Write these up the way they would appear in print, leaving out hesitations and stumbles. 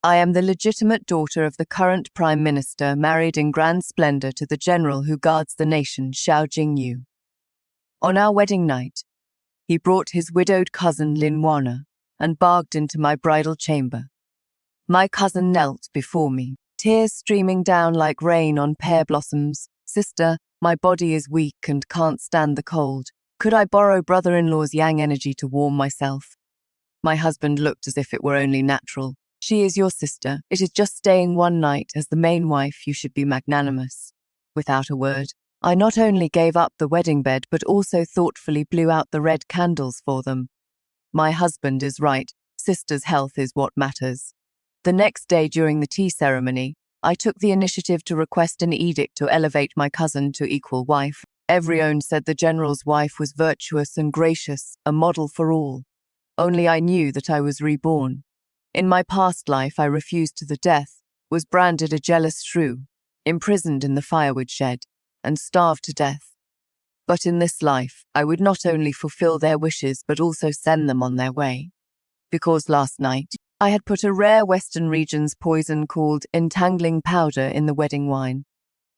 I am the legitimate daughter of the current Prime Minister, married in grand splendor to the general who guards the nation, Xiao Jingyu. On our wedding night, he brought his widowed cousin Lin Wana and barged into my bridal chamber. My cousin knelt before me, tears streaming down like rain on pear blossoms. Sister, my body is weak and can't stand the cold. Could I borrow brother-in-law's yang energy to warm myself? My husband looked as if it were only natural. She is your sister. It is just staying one night. As the main wife, you should be magnanimous. Without a word, I not only gave up the wedding bed, but also thoughtfully blew out the red candles for them. My husband is right. Sister's health is what matters. The next day during the tea ceremony, I took the initiative to request an edict to elevate my cousin to equal wife. Everyone said the general's wife was virtuous and gracious, a model for all. Only I knew that I was reborn. In my past life, I refused to the death, was branded a jealous shrew, imprisoned in the firewood shed, and starved to death. But in this life, I would not only fulfill their wishes, but also send them on their way. Because last night, I had put a rare Western region's poison called entangling powder in the wedding wine.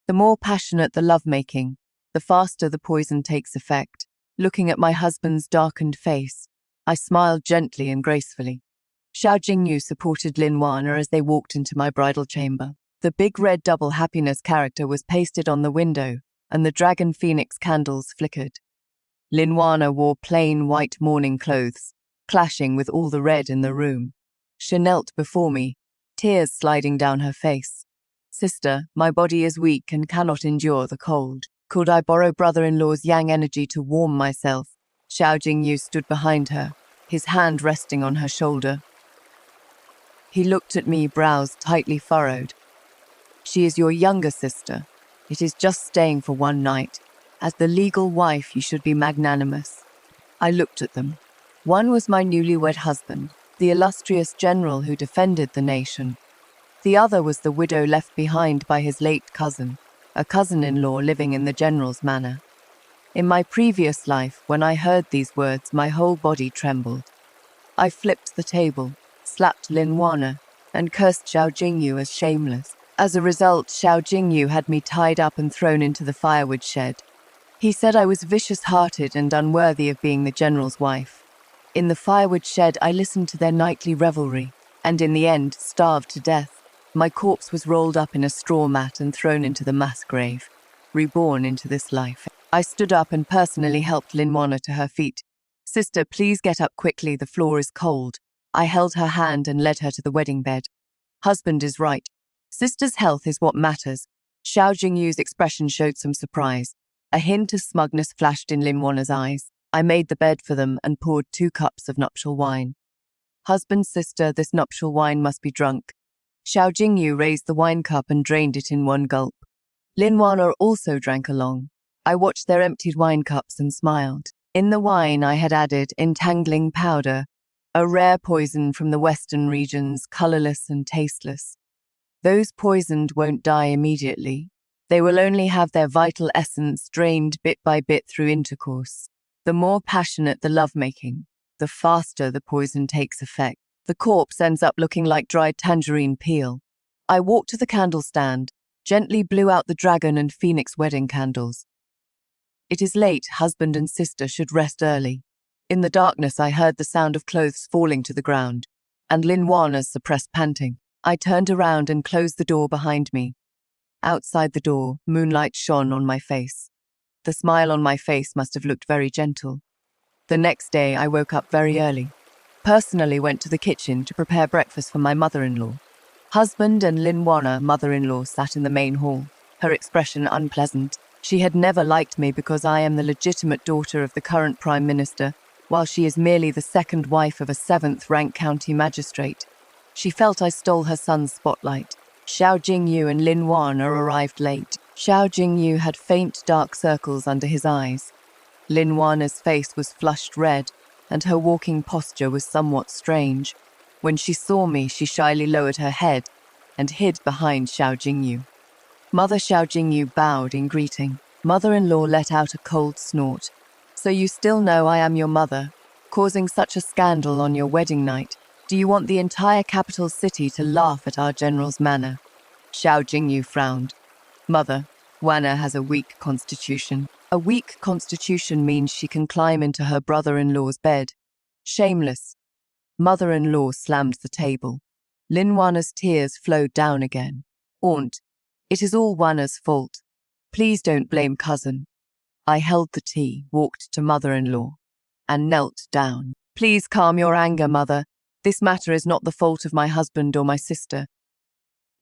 The more passionate the lovemaking, the faster the poison takes effect. Looking at my husband's darkened face, I smiled gently and gracefully. Xiao Jingyu supported Lin Wana as they walked into my bridal chamber. The big red double happiness character was pasted on the window, and the dragon phoenix candles flickered. Lin Wana wore plain white mourning clothes, clashing with all the red in the room. She knelt before me, tears sliding down her face. Sister, my body is weak and cannot endure the cold. Could I borrow brother-in-law's yang energy to warm myself? Xiao Jingyu stood behind her, his hand resting on her shoulder. He looked at me, brows tightly furrowed. She is your younger sister. It is just staying for one night. As the legal wife, you should be magnanimous. I looked at them. One was my newlywed husband, the illustrious general who defended the nation. The other was the widow left behind by his late cousin, a cousin-in-law living in the general's manor. In my previous life, when I heard these words, my whole body trembled. I flipped the table, slapped Lin Wana, and cursed Xiao Jingyu as shameless. As a result, Xiao Jingyu had me tied up and thrown into the firewood shed. He said I was vicious-hearted and unworthy of being the general's wife. In the firewood shed, I listened to their nightly revelry, and in the end, starved to death. My corpse was rolled up in a straw mat and thrown into the mass grave, reborn into this life. I stood up and personally helped Lin Wana to her feet. Sister, please get up quickly, the floor is cold. I held her hand and led her to the wedding bed. Husband is right. Sister's health is what matters. Xiao Jingyu's expression showed some surprise. A hint of smugness flashed in Lin Wana's eyes. I made the bed for them and poured 2 cups of nuptial wine. Husband, sister, this nuptial wine must be drunk. Xiao Jingyu raised the wine cup and drained it in one gulp. Lin Wana also drank along. I watched their emptied wine cups and smiled. In the wine I had added entangling powder, a rare poison from the western regions, colorless and tasteless. Those poisoned won't die immediately. They will only have their vital essence drained bit by bit through intercourse. The more passionate the lovemaking, the faster the poison takes effect. The corpse ends up looking like dried tangerine peel. I walked to the candle stand, gently blew out the dragon and phoenix wedding candles. It is late, husband and sister should rest early. In the darkness I heard the sound of clothes falling to the ground, and Lin Wana's suppressed panting. I turned around and closed the door behind me. Outside the door, moonlight shone on my face. The smile on my face must have looked very gentle. The next day I woke up very early. Personally went to the kitchen to prepare breakfast for my mother-in-law. Husband and Lin Wana, mother-in-law, sat in the main hall, her expression unpleasant. She had never liked me because I am the legitimate daughter of the current Prime Minister, while she is merely the second wife of a 7th-rank county magistrate. She felt I stole her son's spotlight. Xiao Jingyu and Lin Wana arrived late. Xiao Jingyu had faint dark circles under his eyes. Lin Wana's face was flushed red, and her walking posture was somewhat strange. When she saw me, she shyly lowered her head and hid behind Xiao Jingyu. Mother Xiao Jingyu bowed in greeting. Mother-in-law let out a cold snort. So you still know I am your mother, causing such a scandal on your wedding night. Do you want the entire capital city to laugh at our general's manor? Xiao Jingyu frowned. Mother, Wana has a weak constitution. A weak constitution means she can climb into her brother-in-law's bed. Shameless. Mother-in-law slammed the table. Lin Wana's tears flowed down again. Aunt, it is all Wana's fault. Please don't blame cousin. I held the tea, walked to mother-in-law, and knelt down. Please calm your anger, mother. This matter is not the fault of my husband or my sister.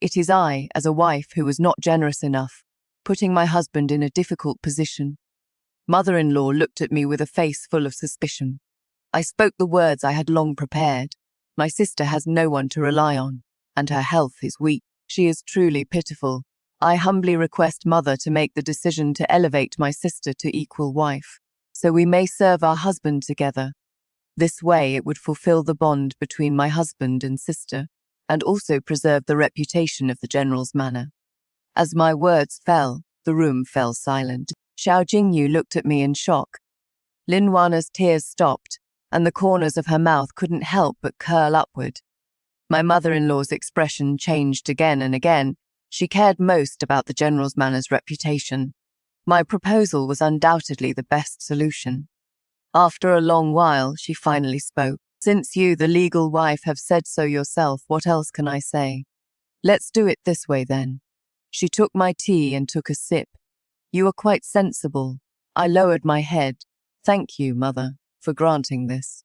It is I, as a wife, who was not generous enough, putting my husband in a difficult position. Mother-in-law looked at me with a face full of suspicion. I spoke the words I had long prepared. My sister has no one to rely on, and her health is weak. She is truly pitiful. I humbly request Mother to make the decision to elevate my sister to equal wife, so we may serve our husband together. This way it would fulfill the bond between my husband and sister, and also preserve the reputation of the general's manor. As my words fell, the room fell silent. Xiao Jingyu looked at me in shock. Lin Wana's tears stopped, and the corners of her mouth couldn't help but curl upward. My mother-in-law's expression changed again and again. She cared most about the general's manor's reputation. My proposal was undoubtedly the best solution. After a long while, she finally spoke. Since you, the legal wife, have said so yourself, what else can I say? Let's do it this way then. She took my tea and took a sip. You are quite sensible. I lowered my head. Thank you, Mother, for granting this.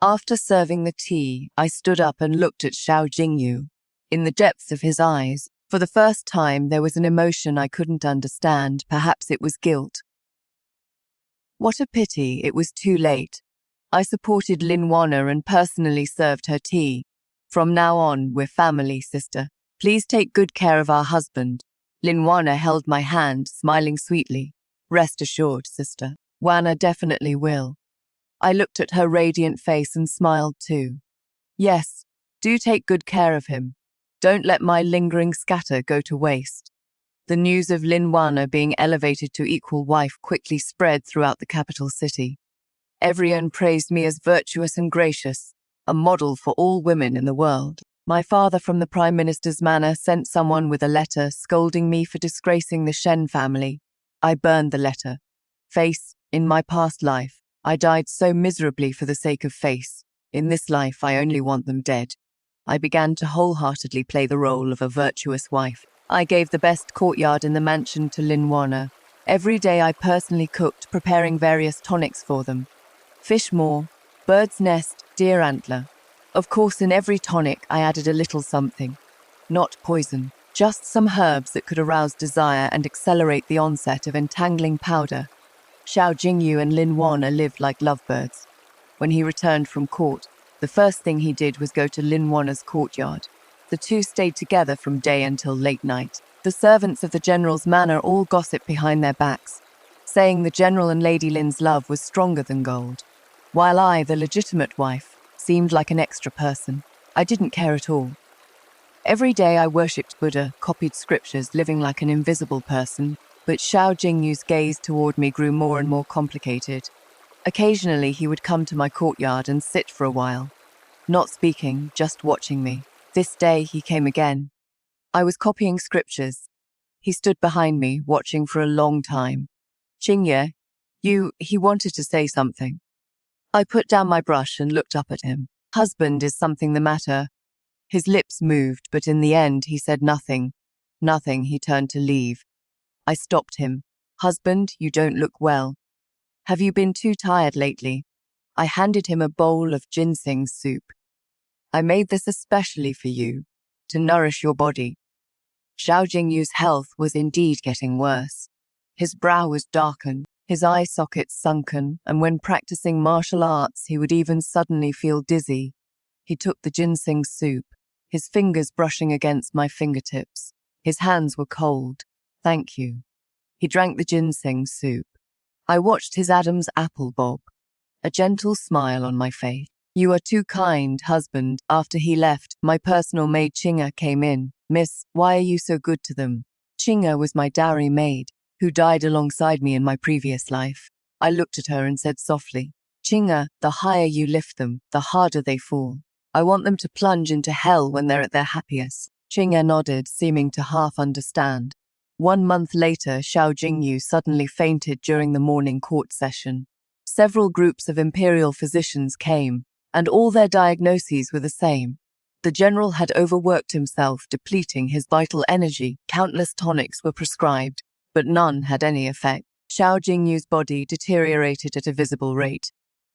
After serving the tea, I stood up and looked at Xiao Jingyu. In the depths of his eyes, for the first time, there was an emotion I couldn't understand. Perhaps it was guilt. What a pity it was too late. I supported Lin Wana and personally served her tea. From now on, we're family, sister. Please take good care of our husband. Lin Wana held my hand, smiling sweetly. Rest assured, sister. Wana definitely will. I looked at her radiant face and smiled too. Yes, do take good care of him. Don't let my lingering scatter go to waste. The news of Lin Wana being elevated to equal wife quickly spread throughout the capital city. Everyone praised me as virtuous and gracious, a model for all women in the world. My father from the Prime Minister's manor sent someone with a letter scolding me for disgracing the Shen family. I burned the letter. Face, in my past life, I died so miserably for the sake of Face. In this life, I only want them dead. I began to wholeheartedly play the role of a virtuous wife. I gave the best courtyard in the mansion to Lin Wana. Every day I personally cooked, preparing various tonics for them. Fish maw, bird's nest, deer antler. Of course, in every tonic I added a little something. Not poison, just some herbs that could arouse desire and accelerate the onset of entangling powder. Xiao Jingyu and Lin Wana lived like lovebirds. When he returned from court, the first thing he did was go to Lin Wana's courtyard. The two stayed together from day until late night. The servants of the general's manor all gossiped behind their backs, saying the general and Lady Lin's love was stronger than gold. While I, the legitimate wife, seemed like an extra person. I didn't care at all. Every day I worshipped Buddha, copied scriptures, living like an invisible person, but Xiao Jingyu's gaze toward me grew more and more complicated. Occasionally he would come to my courtyard and sit for a while, not speaking, just watching me. This day he came again. I was copying scriptures. He stood behind me, watching for a long time. Qingye, he wanted to say something. I put down my brush and looked up at him. Husband, is something the matter? His lips moved, but in the end he said nothing. Nothing, he turned to leave. I stopped him. Husband, you don't look well. Have you been too tired lately? I handed him a bowl of ginseng soup. I made this especially for you, to nourish your body. Xiao Jingyu's health was indeed getting worse. His brow was darkened, his eye sockets sunken, and when practicing martial arts, he would even suddenly feel dizzy. He took the ginseng soup, his fingers brushing against my fingertips. His hands were cold. Thank you. He drank the ginseng soup. I watched his Adam's apple bob, a gentle smile on my face. You are too kind, husband. After he left, my personal maid Chinga came in. Miss, why are you so good to them? Chinga was my dowry maid, who died alongside me in my previous life. I looked at her and said softly, Chinga, the higher you lift them, the harder they fall. I want them to plunge into hell when they're at their happiest. Qing'e nodded, seeming to half understand. 1 month later, Xiao Jingyu suddenly fainted during the morning court session. Several groups of imperial physicians came, and all their diagnoses were the same. The general had overworked himself, depleting his vital energy. Countless tonics were prescribed, but none had any effect. Xiao Jingyu's body deteriorated at a visible rate.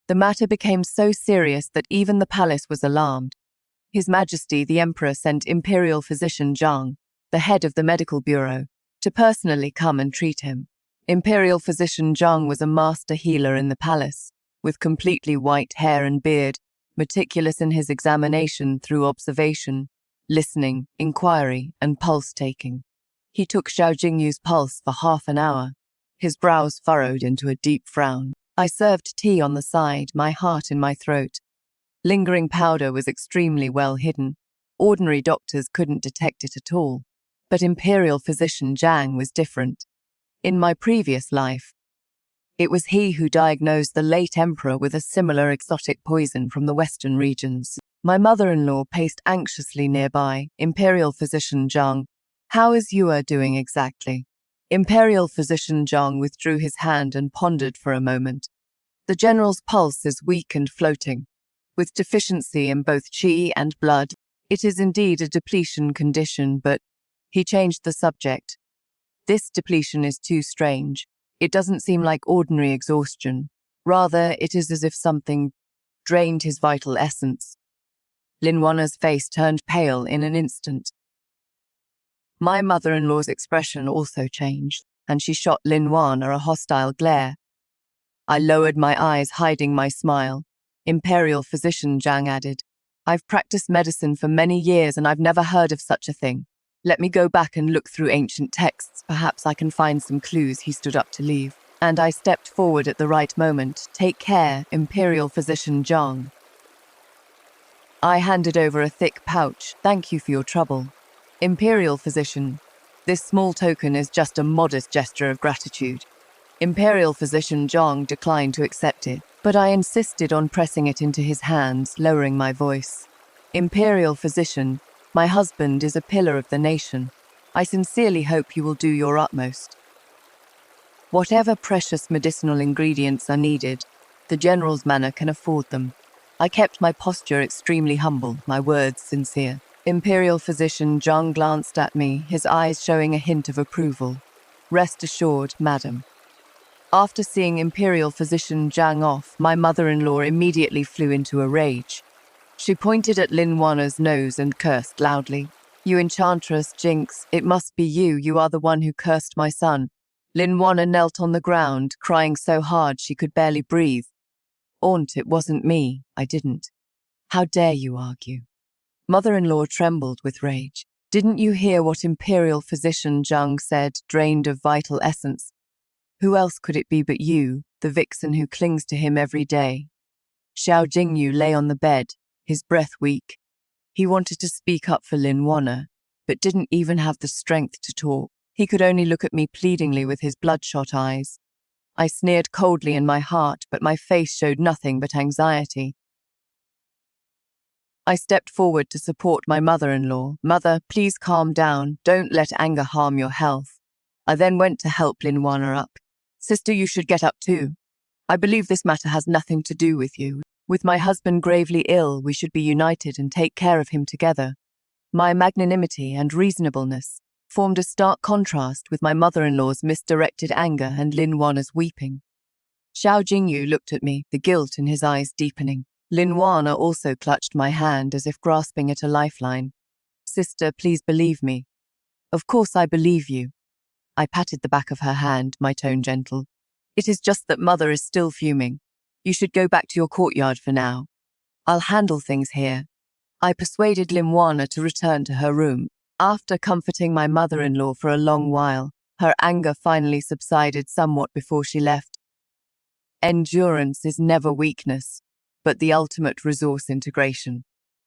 The matter became so serious that even the palace was alarmed. His Majesty the Emperor sent Imperial physician Zhang, the head of the medical bureau, to personally come and treat him. Imperial physician Zhang was a master healer in the palace, with completely white hair and beard, meticulous in his examination through observation, listening, inquiry, and pulse-taking. He took Xiao Jingyu's pulse for half an hour, his brows furrowed into a deep frown. I served tea on the side, my heart in my throat. Lingering powder was extremely well hidden. Ordinary doctors couldn't detect it at all. But Imperial physician Zhang was different. In my previous life, it was he who diagnosed the late emperor with a similar exotic poison from the western regions. My mother-in-law paced anxiously nearby. Imperial physician Zhang, how is Yue doing exactly? Imperial physician Zhang withdrew his hand and pondered for a moment. The general's pulse is weak and floating. With deficiency in both qi and blood, it is indeed a depletion condition, but he changed the subject. This depletion is too strange. It doesn't seem like ordinary exhaustion. Rather, it is as if something drained his vital essence. Lin Wanna's face turned pale in an instant. My mother-in-law's expression also changed, and she shot Lin Wanna a hostile glare. I lowered my eyes, hiding my smile. Imperial physician Zhang added, I've practiced medicine for many years and I've never heard of such a thing. Let me go back and look through ancient texts. Perhaps I can find some clues. He stood up to leave, and I stepped forward at the right moment. Take care, Imperial physician Zhang. I handed over a thick pouch. Thank you for your trouble. Imperial physician, this small token is just a modest gesture of gratitude. Imperial physician Zhang declined to accept it, but I insisted on pressing it into his hands, lowering my voice. Imperial physician, my husband is a pillar of the nation. I sincerely hope you will do your utmost. Whatever precious medicinal ingredients are needed, the general's manor can afford them. I kept my posture extremely humble, my words sincere. Imperial physician Zhang glanced at me, his eyes showing a hint of approval. Rest assured, madam. After seeing Imperial physician Zhang off, my mother-in-law immediately flew into a rage. She pointed at Lin Wanna's nose and cursed loudly. You enchantress, jinx, it must be you. You are the one who cursed my son. Lin Wanna knelt on the ground, crying so hard she could barely breathe. Aunt, it wasn't me. I didn't. How dare you argue? Mother-in-law trembled with rage. Didn't you hear what Imperial physician Zhang said, drained of vital essence? Who else could it be but you, the vixen who clings to him every day? Xiao Jingyu lay on the bed, his breath weak. He wanted to speak up for Lin Wanna, but didn't even have the strength to talk. He could only look at me pleadingly with his bloodshot eyes. I sneered coldly in my heart, but my face showed nothing but anxiety. I stepped forward to support my mother-in-law. Mother, please calm down. Don't let anger harm your health. I then went to help Lin Wanna up. Sister, you should get up too. I believe this matter has nothing to do with you. With my husband gravely ill, we should be united and take care of him together. My magnanimity and reasonableness formed a stark contrast with my mother-in-law's misdirected anger and Lin Wanna's weeping. Xiao Jingyu looked at me, the guilt in his eyes deepening. Lin Wanna also clutched my hand as if grasping at a lifeline. Sister, please believe me. Of course I believe you. I patted the back of her hand, my tone gentle. It is just that mother is still fuming. You should go back to your courtyard for now. I'll handle things here. I persuaded Lin Wanna to return to her room. After comforting my mother-in-law for a long while, her anger finally subsided somewhat before she left. Endurance is never weakness, but the ultimate resource integration.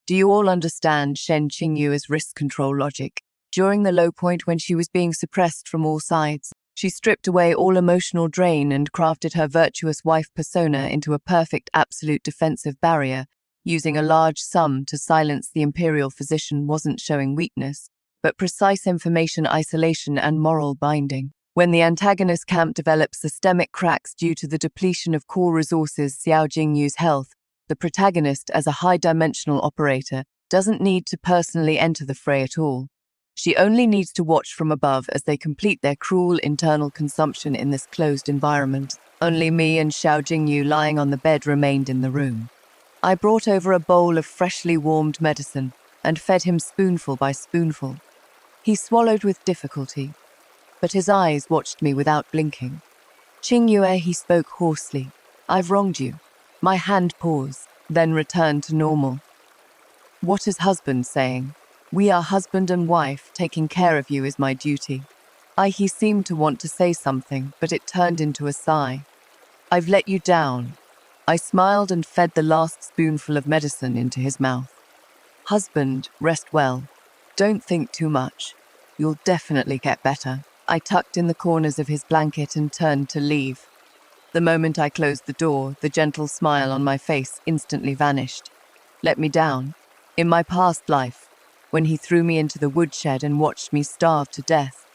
Do you all understand Shen Qingyu's risk control logic? During the low point when she was being suppressed from all sides, she stripped away all emotional drain and crafted her virtuous wife persona into a perfect absolute defensive barrier, Using a large sum to silence the Imperial physician wasn't showing weakness, but precise information isolation and moral binding. When the antagonist camp develops systemic cracks due to the depletion of core resources Xiao Jingyu's health, the protagonist, as a high-dimensional operator, doesn't need to personally enter the fray at all. She only needs to watch from above as they complete their cruel internal consumption in this closed environment. Only me and Xiao Jingyu lying on the bed remained in the room. I brought over a bowl of freshly warmed medicine and fed him spoonful by spoonful. He swallowed with difficulty, but his eyes watched me without blinking. "Qingyue," he spoke hoarsely. "I've wronged you." My hand paused, then returned to normal. "What is husband saying? We are husband and wife, taking care of you is my duty." He seemed to want to say something, but it turned into a sigh. "I've let you down." I smiled and fed the last spoonful of medicine into his mouth. "Husband, rest well. Don't think too much. You'll definitely get better." I tucked in the corners of his blanket and turned to leave. The moment I closed the door, the gentle smile on my face instantly vanished. Let me down. In my past life, when he threw me into the woodshed and watched me starve to death.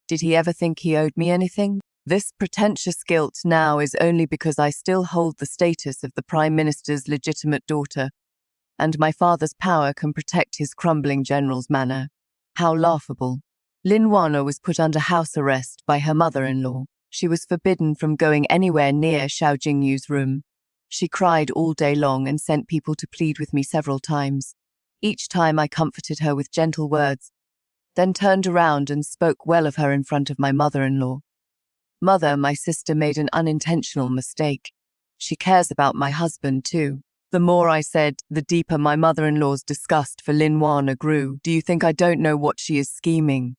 Did he ever think he owed me anything? This pretentious guilt now is only because I still hold the status of the Prime Minister's legitimate daughter, and my father's power can protect his crumbling general's manor. How laughable. Lin Wana was put under house arrest by her mother-in-law. She was forbidden from going anywhere near Xiao Jingyu's room. She cried all day long and sent people to plead with me several times. Each time I comforted her with gentle words, then turned around and spoke well of her in front of my mother-in-law. "Mother, my sister made an unintentional mistake. She cares about my husband too." The more I said, the deeper my mother-in-law's disgust for Lin Wana grew. "Do you think I don't know what she is scheming?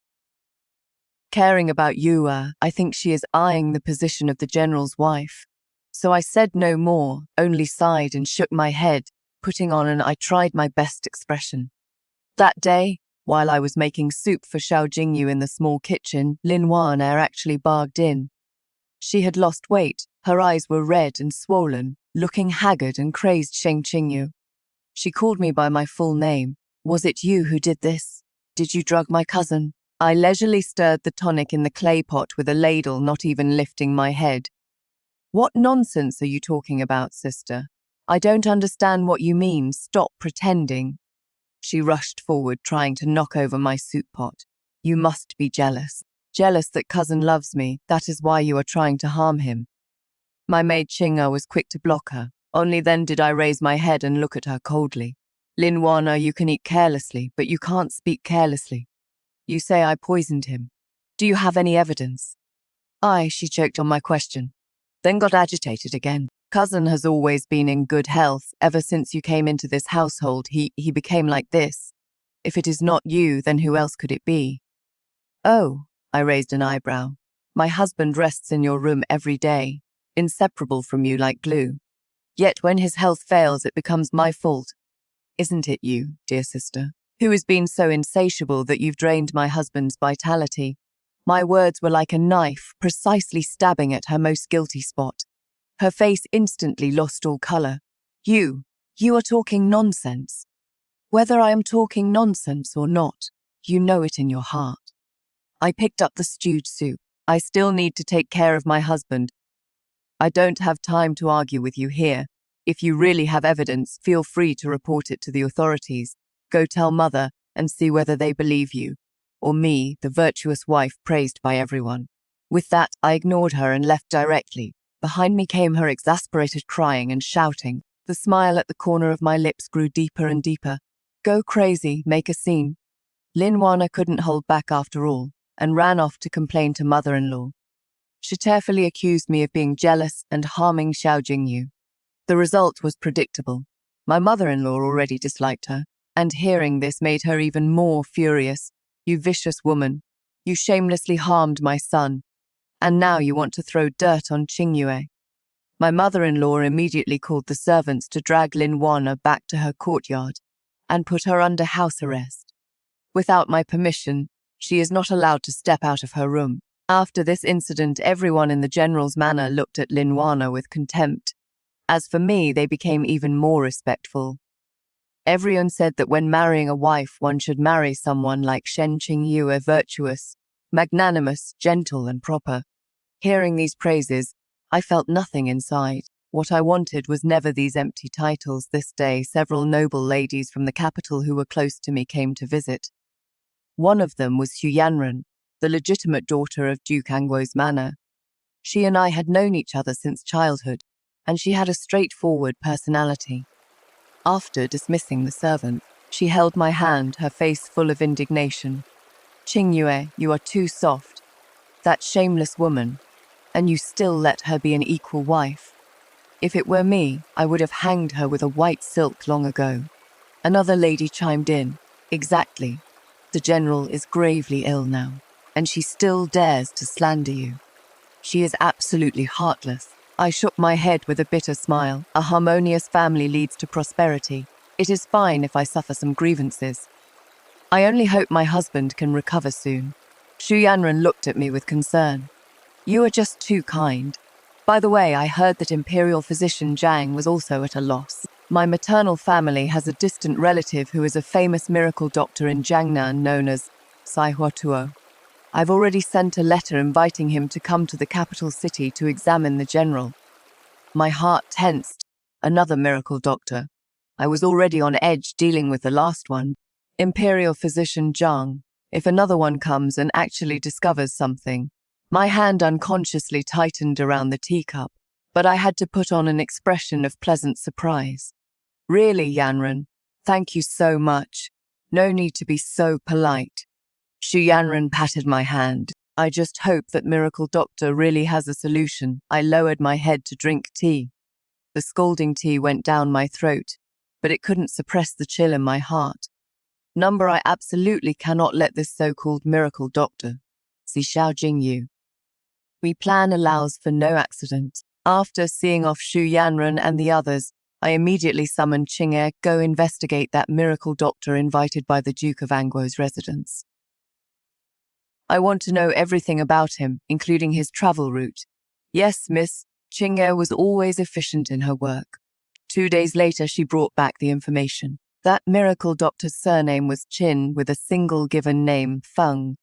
Caring about you, I think she is eyeing the position of the general's wife." So I said no more, only sighed and shook my head, putting on an "I tried my best" expression. That day, while I was making soup for Xiao Jingyu in the small kitchen, Lin Wana actually barged in. She had lost weight, her eyes were red and swollen, looking haggard and crazed. "Sheng Qingyu." She called me by my full name. "Was it you who did this? Did you drug my cousin?" I leisurely stirred the tonic in the clay pot with a ladle, not even lifting my head. "What nonsense are you talking about, sister? I don't understand what you mean. Stop pretending." She rushed forward, trying to knock over my soup pot. "You must be jealous. Jealous that cousin loves me. That is why you are trying to harm him." My maid Qing'er was quick to block her. Only then did I raise my head and look at her coldly. "Lin Wana, you can eat carelessly, but you can't speak carelessly. You say I poisoned him. Do you have any evidence?" She choked on my question, then got agitated again. "Cousin has always been in good health. Ever since you came into this household, he became like this. If it is not you, then who else could it be?" "Oh," I raised an eyebrow. "My husband rests in your room every day, inseparable from you like glue. Yet when his health fails, it becomes my fault. Isn't it you, dear sister, who has been so insatiable that you've drained my husband's vitality?" My words were like a knife, precisely stabbing at her most guilty spot. Her face instantly lost all color. You are talking nonsense. Whether I am talking nonsense or not, you know it in your heart." I picked up the stewed soup. "I still need to take care of my husband. I don't have time to argue with you here. If you really have evidence, feel free to report it to the authorities. Go tell mother and see whether they believe you, or me, the virtuous wife praised by everyone." With that, I ignored her and left directly. Behind me came her exasperated crying and shouting. The smile at the corner of my lips grew deeper and deeper. "Go crazy, make a scene." Lin Wana couldn't hold back after all, and ran off to complain to mother-in-law. She tearfully accused me of being jealous and harming Xiao Jingyu. The result was predictable. My mother-in-law already disliked her, and hearing this made her even more furious. "You vicious woman. You shamelessly harmed my son. And now you want to throw dirt on Qingyue." My mother-in-law immediately called the servants to drag Lin Wana back to her courtyard and put her under house arrest. Without my permission, she is not allowed to step out of her room. After this incident, everyone in the general's manor looked at Lin Wana with contempt. As for me, they became even more respectful. Everyone said that when marrying a wife, one should marry someone like Shen Qingyu, a virtuous, magnanimous, gentle, and proper. Hearing these praises, I felt nothing inside. What I wanted was never these empty titles. This day, several noble ladies from the capital who were close to me came to visit. One of them was Xu Yanren, the legitimate daughter of Duke Angwo's manor. She and I had known each other since childhood, and she had a straightforward personality. After dismissing the servant, she held my hand, her face full of indignation. "Qingyue, you are too soft. That shameless woman, and you still let her be an equal wife. If it were me, I would have hanged her with a white silk long ago." Another lady chimed in. "Exactly. The general is gravely ill now, and she still dares to slander you. She is absolutely heartless." I shook my head with a bitter smile. A harmonious family leads to prosperity. It is fine if I suffer some grievances. I only hope my husband can recover soon. Xu Yanren looked at me with concern. "You are just too kind. By the way, I heard that Imperial physician Zhang was also at a loss. My maternal family has a distant relative who is a famous miracle doctor in Jiangnan known as Sai Huatuo. I've already sent a letter inviting him to come to the capital city to examine the general." My heart tensed. Another miracle doctor. I was already on edge dealing with the last one. Imperial physician Zhang. If another one comes and actually discovers something. My hand unconsciously tightened around the teacup, but I had to put on an expression of pleasant surprise. "Really, Yanren? Thank you so much. No need to be so polite." Xu Yanren patted my hand. "I just hope that Miracle Doctor really has a solution." I lowered my head to drink tea. The scalding tea went down my throat, but it couldn't suppress the chill in my heart. Number, I absolutely cannot let this so-called Miracle Doctor see Xiao Jingyu. We plan allows for no accident. After seeing off Xu Yanren and the others, I immediately summoned Qing'e, "Go investigate that Miracle Doctor invited by the Duke of Angwo's residence. I want to know everything about him, including his travel route." "Yes, miss." Qing'e was always efficient in her work. 2 days later, she brought back the information. That miracle doctor's surname was Qin, with a single given name, Feng.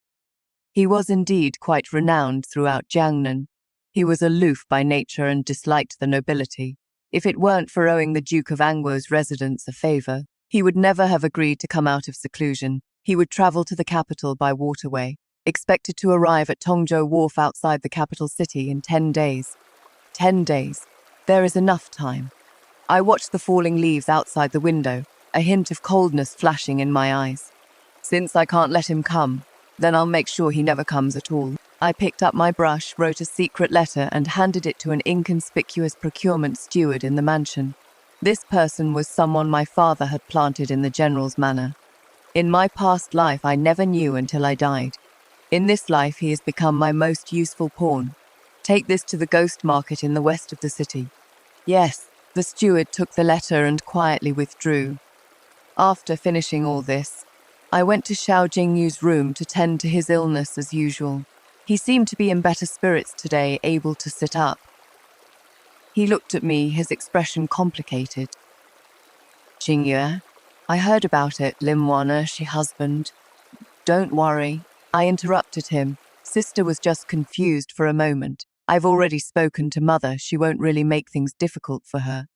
He was indeed quite renowned throughout Jiangnan. He was aloof by nature and disliked the nobility. If it weren't for owing the Duke of Angwo's residence a favor, he would never have agreed to come out of seclusion. He would travel to the capital by waterway, expected to arrive at Tongzhou Wharf outside the capital city in 10 days. 10 days. There is enough time. I watched the falling leaves outside the window, a hint of coldness flashing in my eyes. Since I can't let him come, then I'll make sure he never comes at all. I picked up my brush, wrote a secret letter, and handed it to an inconspicuous procurement steward in the mansion. This person was someone my father had planted in the general's manor. In my past life, I never knew until I died. In this life, he has become my most useful pawn. Take this to the ghost market in the west of the city. Yes, the steward took the letter and quietly withdrew. After finishing all this, I went to Xiao Jingyu's room to tend to his illness as usual. He seemed to be in better spirits today, able to sit up. He looked at me, his expression complicated. "Jingyu, I heard about it, Limwana, she husband." "Don't worry." I interrupted him. Sister was just confused for a moment. "I've already spoken to Mother. She won't really make things difficult for her."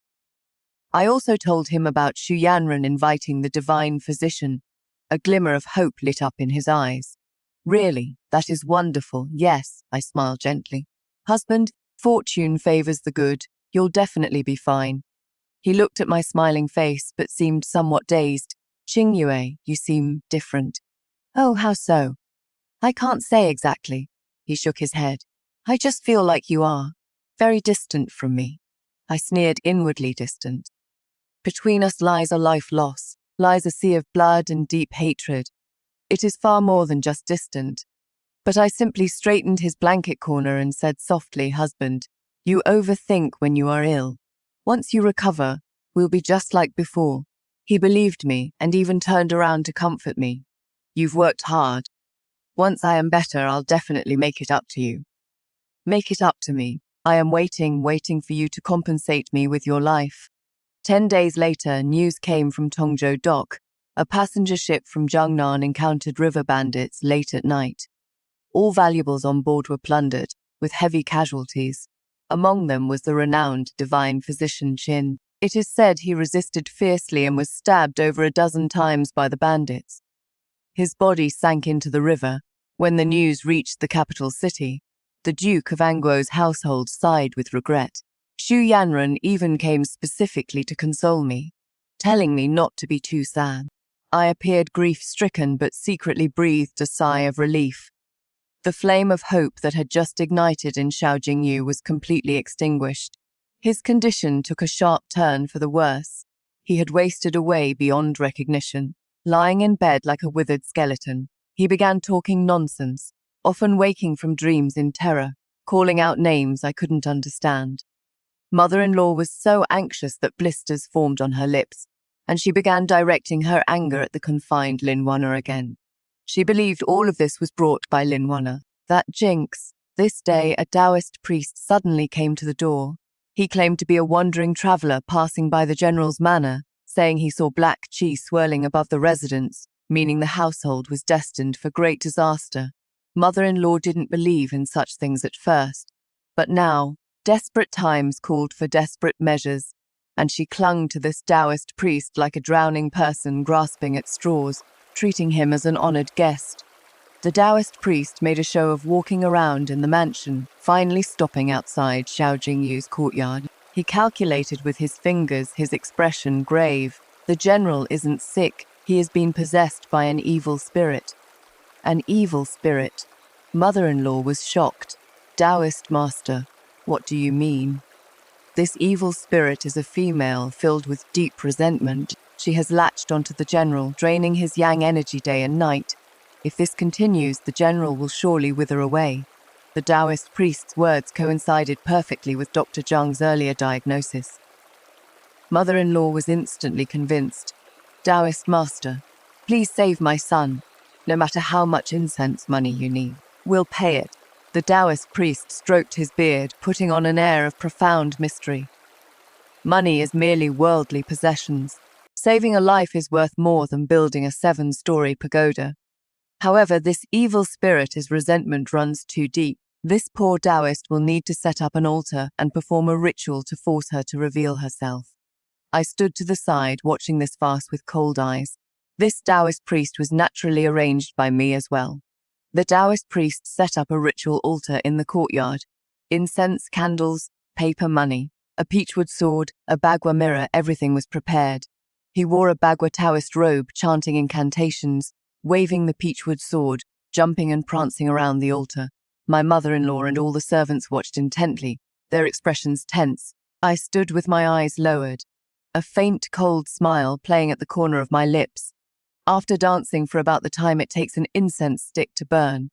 I also told him about Xu Yanren inviting the divine physician. A glimmer of hope lit up in his eyes. "Really, that is wonderful. Yes," I smiled gently. "Husband, fortune favors the good. You'll definitely be fine." He looked at my smiling face, but seemed somewhat dazed. "Qingyue, you seem different." "Oh, how so?" "I can't say exactly." He shook his head. "I just feel like you are. Very distant from me." I sneered, inwardly distant. Between us lies a life loss, lies a sea of blood and deep hatred. It is far more than just distant. But I simply straightened his blanket corner and said softly, "Husband, you overthink when you are ill. Once you recover, we'll be just like before." He believed me and even turned around to comfort me. "You've worked hard. Once I am better, I'll definitely make it up to you." "Make it up to me. I am waiting for you to compensate me with your life." 10 days later, news came from Tongzhou Dock. A passenger ship from Jiangnan encountered river bandits late at night. All valuables on board were plundered, with heavy casualties. Among them was the renowned divine physician Qin. It is said he resisted fiercely and was stabbed over a dozen times by the bandits. His body sank into the river. When the news reached the capital city, the Duke of Anguo's household sighed with regret. Xu Yanren even came specifically to console me, telling me not to be too sad. I appeared grief-stricken but secretly breathed a sigh of relief. The flame of hope that had just ignited in Xiao Jingyu was completely extinguished. His condition took a sharp turn for the worse. He had wasted away beyond recognition. Lying in bed like a withered skeleton, he began talking nonsense, often waking from dreams in terror, calling out names I couldn't understand. Mother-in-law was so anxious that blisters formed on her lips, and she began directing her anger at the confined Lin Wanna again. She believed all of this was brought by Lin Wanna, that jinx. This day, a Taoist priest suddenly came to the door. He claimed to be a wandering traveler passing by the general's manor, saying he saw black qi swirling above the residence, meaning the household was destined for great disaster. Mother-in-law didn't believe in such things at first, but now, desperate times called for desperate measures, and she clung to this Taoist priest like a drowning person grasping at straws, treating him as an honored guest. The Taoist priest made a show of walking around in the mansion, finally stopping outside Xiao Jingyu's courtyard. He calculated with his fingers, his expression grave. The general isn't sick, he has been possessed by an evil spirit. An evil spirit. Mother-in-law was shocked. Taoist master, what do you mean? This evil spirit is a female filled with deep resentment. She has latched onto the general, draining his yang energy day and night. If this continues, the general will surely wither away. The Taoist priest's words coincided perfectly with Dr. Zhang's earlier diagnosis. Mother-in-law was instantly convinced. Taoist master, please save my son. No matter how much incense money you need, we'll pay it. The Taoist priest stroked his beard, putting on an air of profound mystery. Money is merely worldly possessions. Saving a life is worth more than building a 7-story pagoda. However, this evil spirit's resentment runs too deep. This poor Taoist will need to set up an altar and perform a ritual to force her to reveal herself. I stood to the side, watching this farce with cold eyes. This Taoist priest was naturally arranged by me as well. The Taoist priest set up a ritual altar in the courtyard. Incense, candles, paper money, a peachwood sword, a bagua mirror, everything was prepared. He wore a bagua Taoist robe, chanting incantations, waving the peachwood sword, jumping and prancing around the altar. My mother-in-law and all the servants watched intently, their expressions tense. I stood with my eyes lowered, a faint, cold smile playing at the corner of my lips. After dancing for about the time it takes an incense stick to burn,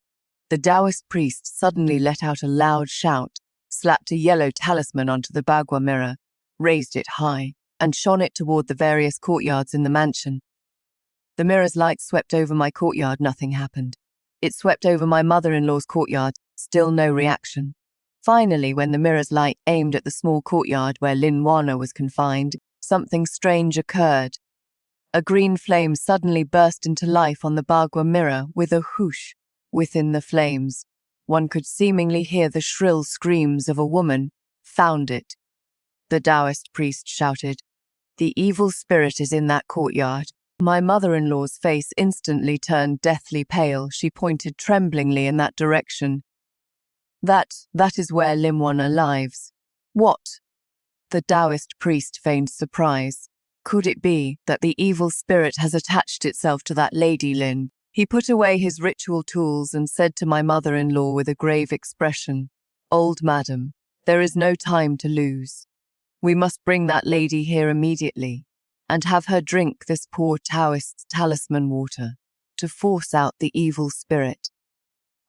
the Taoist priest suddenly let out a loud shout, slapped a yellow talisman onto the bagua mirror, raised it high, and shone it toward the various courtyards in the mansion. The mirror's light swept over my courtyard, nothing happened. It swept over my mother-in-law's courtyard, still no reaction. Finally, when the mirror's light aimed at the small courtyard where Lin Wanna was confined, something strange occurred. A green flame suddenly burst into life on the bagua mirror with a whoosh. Within the flames, one could seemingly hear the shrill screams of a woman. Found it. The Taoist priest shouted. The evil spirit is in that courtyard. My mother-in-law's face instantly turned deathly pale. She pointed tremblingly in that direction. That is where Lin Wanna lives. What? The Taoist priest feigned surprise. Could it be that the evil spirit has attached itself to that lady Lin? He put away his ritual tools and said to my mother-in-law with a grave expression, Old madam, there is no time to lose. We must bring that lady here immediately and have her drink this poor Taoist's talisman water to force out the evil spirit.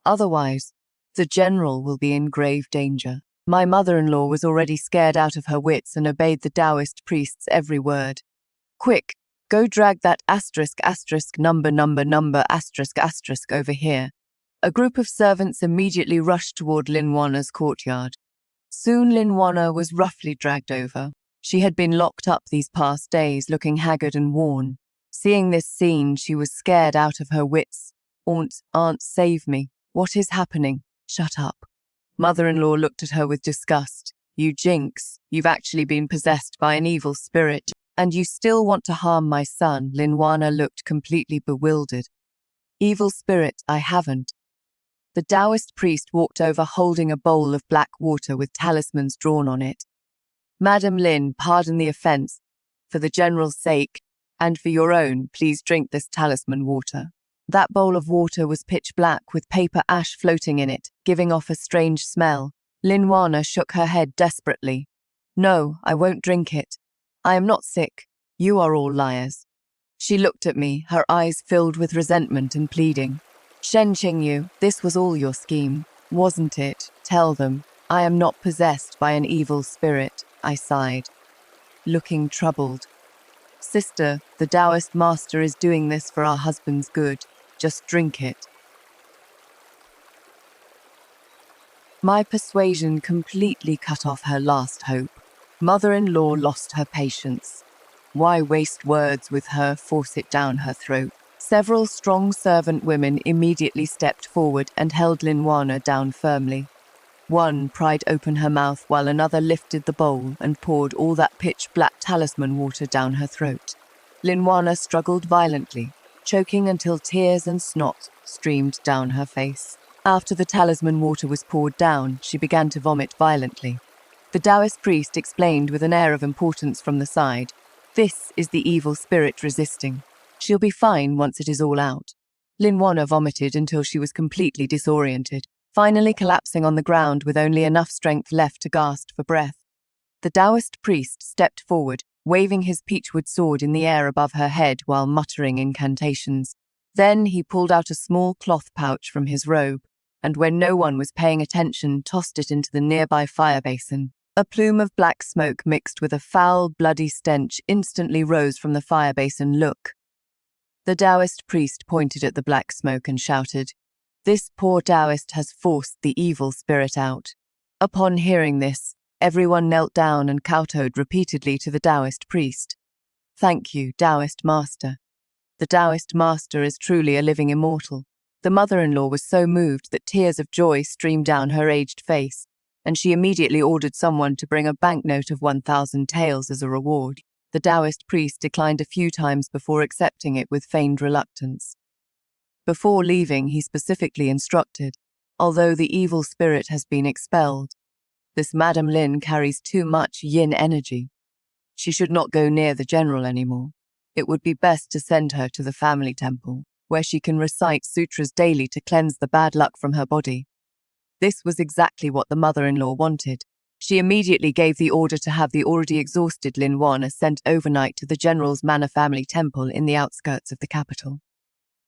Otherwise, the general will be in grave danger. My mother-in-law was already scared out of her wits and obeyed the Taoist priest's every word. Quick, go drag that number over here. A group of servants immediately rushed toward Lin Wanna's courtyard. Soon Lin Wanna was roughly dragged over. She had been locked up these past days, looking haggard and worn. Seeing this scene, she was scared out of her wits. Aunt, save me. What is happening? Shut up. Mother-in-law looked at her with disgust. You jinx, you've actually been possessed by an evil spirit, and you still want to harm my son. Linwana looked completely bewildered. Evil spirit, I haven't. The Taoist priest walked over holding a bowl of black water with talismans drawn on it. Madam Lin, pardon the offence. For the general's sake, and for your own, please drink this talisman water. That bowl of water was pitch black with paper ash floating in it, giving off a strange smell. Linwana shook her head desperately. No, I won't drink it. I am not sick. You are all liars. She looked at me, her eyes filled with resentment and pleading. Shen Qingyu, this was all your scheme, wasn't it? Tell them. I am not possessed by an evil spirit, I sighed, looking troubled. Sister, the Taoist master is doing this for our husband's good. Just drink it. My persuasion completely cut off her last hope. Mother-in-law lost her patience. Why waste words with her, force it down her throat? Several strong servant women immediately stepped forward and held Linwana down firmly. One pried open her mouth while another lifted the bowl and poured all that pitch-black talisman water down her throat. Linwana struggled violently, choking until tears and snot streamed down her face. After the talisman water was poured down, she began to vomit violently. The Taoist priest explained with an air of importance from the side, "This is the evil spirit resisting. She'll be fine once it is all out." Linwana vomited until she was completely disoriented, finally collapsing on the ground with only enough strength left to gasp for breath. The Taoist priest stepped forward, waving his peachwood sword in the air above her head while muttering incantations. Then he pulled out a small cloth pouch from his robe, and when no one was paying attention, tossed it into the nearby fire basin. A plume of black smoke mixed with a foul, bloody stench instantly rose from the fire basin. Look. The Taoist priest pointed at the black smoke and shouted, "This poor Taoist has forced the evil spirit out." Upon hearing this, everyone knelt down and kowtowed repeatedly to the Taoist priest. "Thank you, Taoist master. The Taoist master is truly a living immortal." The mother-in-law was so moved that tears of joy streamed down her aged face, and she immediately ordered someone to bring a banknote of 1,000 taels as a reward. The Taoist priest declined a few times before accepting it with feigned reluctance. Before leaving, he specifically instructed, "Although the evil spirit has been expelled, this Madam Lin carries too much yin energy. She should not go near the general anymore. It would be best to send her to the family temple, where she can recite sutras daily to cleanse the bad luck from her body." This was exactly what the mother-in-law wanted. She immediately gave the order to have the already exhausted Linwana sent overnight to the general's manor family temple in the outskirts of the capital.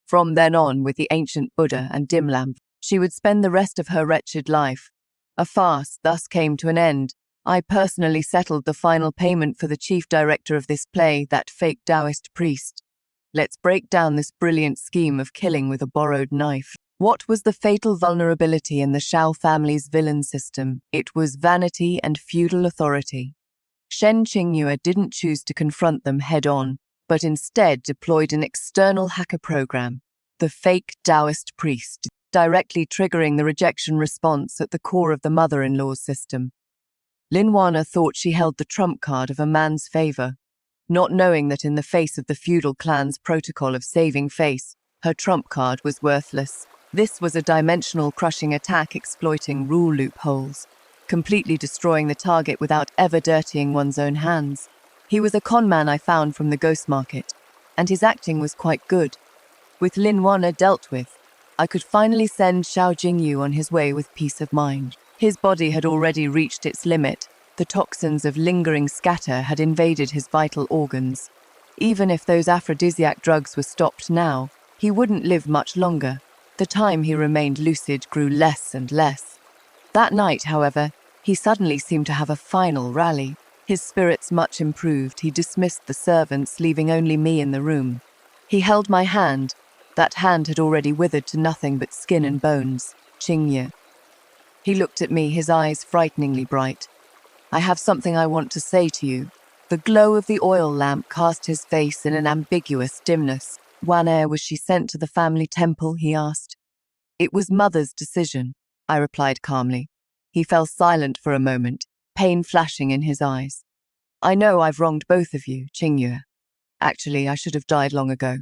From then on, with the ancient Buddha and dim lamp, she would spend the rest of her wretched life. A farce thus came to an end. I personally settled the final payment for the chief director of this play, that fake Taoist priest. Let's break down this brilliant scheme of killing with a borrowed knife. What was the fatal vulnerability in the Shao family's villain system? It was vanity and feudal authority. Shen Qingyu didn't choose to confront them head-on, but instead deployed an external hacker program, the fake Taoist priest, directly triggering the rejection response at the core of the mother-in-law's system. Linwana thought she held the trump card of a man's favor, not knowing that in the face of the feudal clan's protocol of saving face, her trump card was worthless. This was a dimensional crushing attack exploiting rule loopholes, completely destroying the target without ever dirtying one's own hands. He was a conman I found from the ghost market, and his acting was quite good. With Linwana dealt with, I could finally send Xiao Jingyu on his way with peace of mind. His body had already reached its limit. The toxins of lingering scatter had invaded his vital organs. Even if those aphrodisiac drugs were stopped now, he wouldn't live much longer. The time he remained lucid grew less and less. That night, however, he suddenly seemed to have a final rally. His spirits much improved, he dismissed the servants, leaving only me in the room. He held my hand. That hand had already withered to nothing but skin and bones. Qingye. He looked at me, his eyes frighteningly bright. "I have something I want to say to you." The glow of the oil lamp cast his face in an ambiguous dimness. Whene'er was she sent to the family temple, he asked. It was Mother's decision, I replied calmly. He fell silent for a moment, pain flashing in his eyes. I know I've wronged both of you, Qingyue. Actually, I should have died long ago.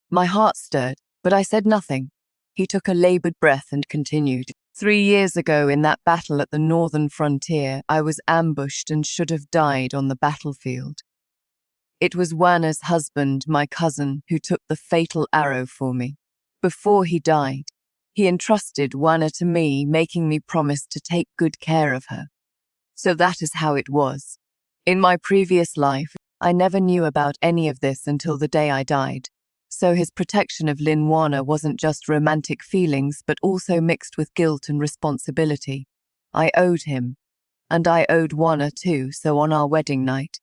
My heart stirred, but I said nothing. He took a labored breath and continued. 3 years ago, in that battle at the northern frontier, I was ambushed and should have died on the battlefield. It was Wana's husband, my cousin, who took the fatal arrow for me. Before he died, he entrusted Wana to me, making me promise to take good care of her. So that is how it was. In my previous life, I never knew about any of this until the day I died. So his protection of Lin Wana wasn't just romantic feelings, but also mixed with guilt and responsibility. I owed him, and I owed Wana too, so on our wedding night,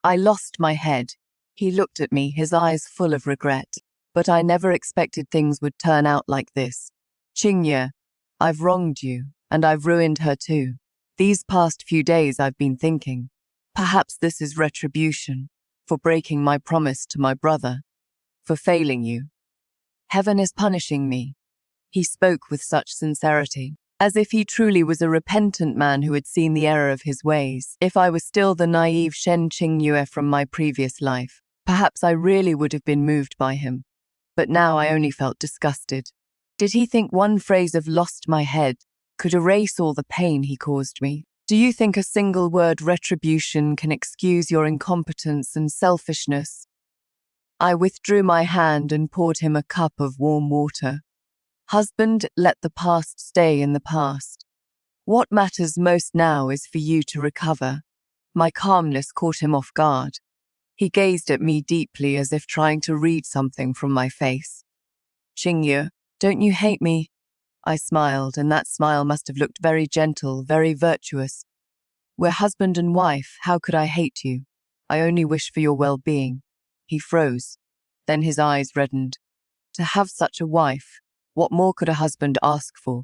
I lost my head. He looked at me, his eyes full of regret. But I never expected things would turn out like this. Qingyue, I've wronged you, and I've ruined her too. These past few days I've been thinking, perhaps this is retribution for breaking my promise to my brother, for failing you. Heaven is punishing me. He spoke with such sincerity, as if he truly was a repentant man who had seen the error of his ways. If I was still the naive Shen Qingyue from my previous life, perhaps I really would have been moved by him. But now I only felt disgusted. Did he think one phrase of "lost my head" could erase all the pain he caused me? Do you think a single word retribution can excuse your incompetence and selfishness? I withdrew my hand and poured him a cup of warm water. Husband, let the past stay in the past. What matters most now is for you to recover. My calmness caught him off guard. He gazed at me deeply as if trying to read something from my face. Qingyue, don't you hate me? I smiled, and that smile must have looked very gentle, very virtuous. We're husband and wife, how could I hate you? I only wish for your well-being. He froze. Then his eyes reddened. To have such a wife, what more could a husband ask for?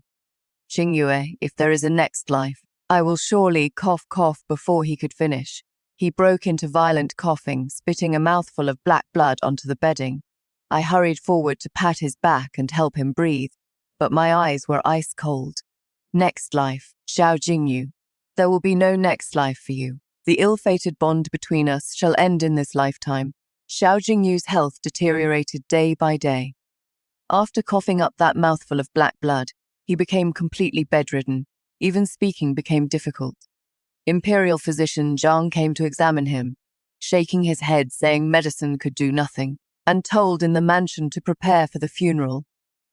Qingyue, if there is a next life, I will surely cough before he could finish. He broke into violent coughing, spitting a mouthful of black blood onto the bedding. I hurried forward to pat his back and help him breathe, but my eyes were ice cold. Next life, Xiao Jingyu. There will be no next life for you. The ill-fated bond between us shall end in this lifetime. Xiao Jingyu's health deteriorated day by day. After coughing up that mouthful of black blood, he became completely bedridden. Even speaking became difficult. Imperial physician Zhang came to examine him, shaking his head, saying medicine could do nothing, and told in the mansion to prepare for the funeral.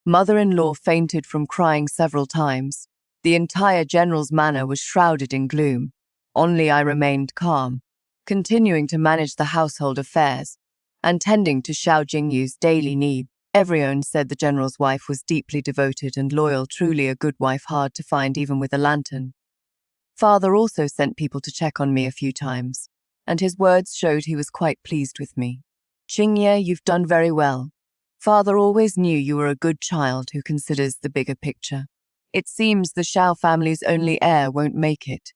Mother-in-law fainted from crying several times. The entire general's manor was shrouded in gloom. Only I remained calm, continuing to manage the household affairs, and tending to Xiao Jingyu's daily needs. Everyone said the general's wife was deeply devoted and loyal, truly a good wife, hard to find even with a lantern. Father also sent people to check on me a few times, and his words showed he was quite pleased with me. Qingyue, you've done very well. Father always knew you were a good child who considers the bigger picture. It seems the Xiao family's only heir won't make it.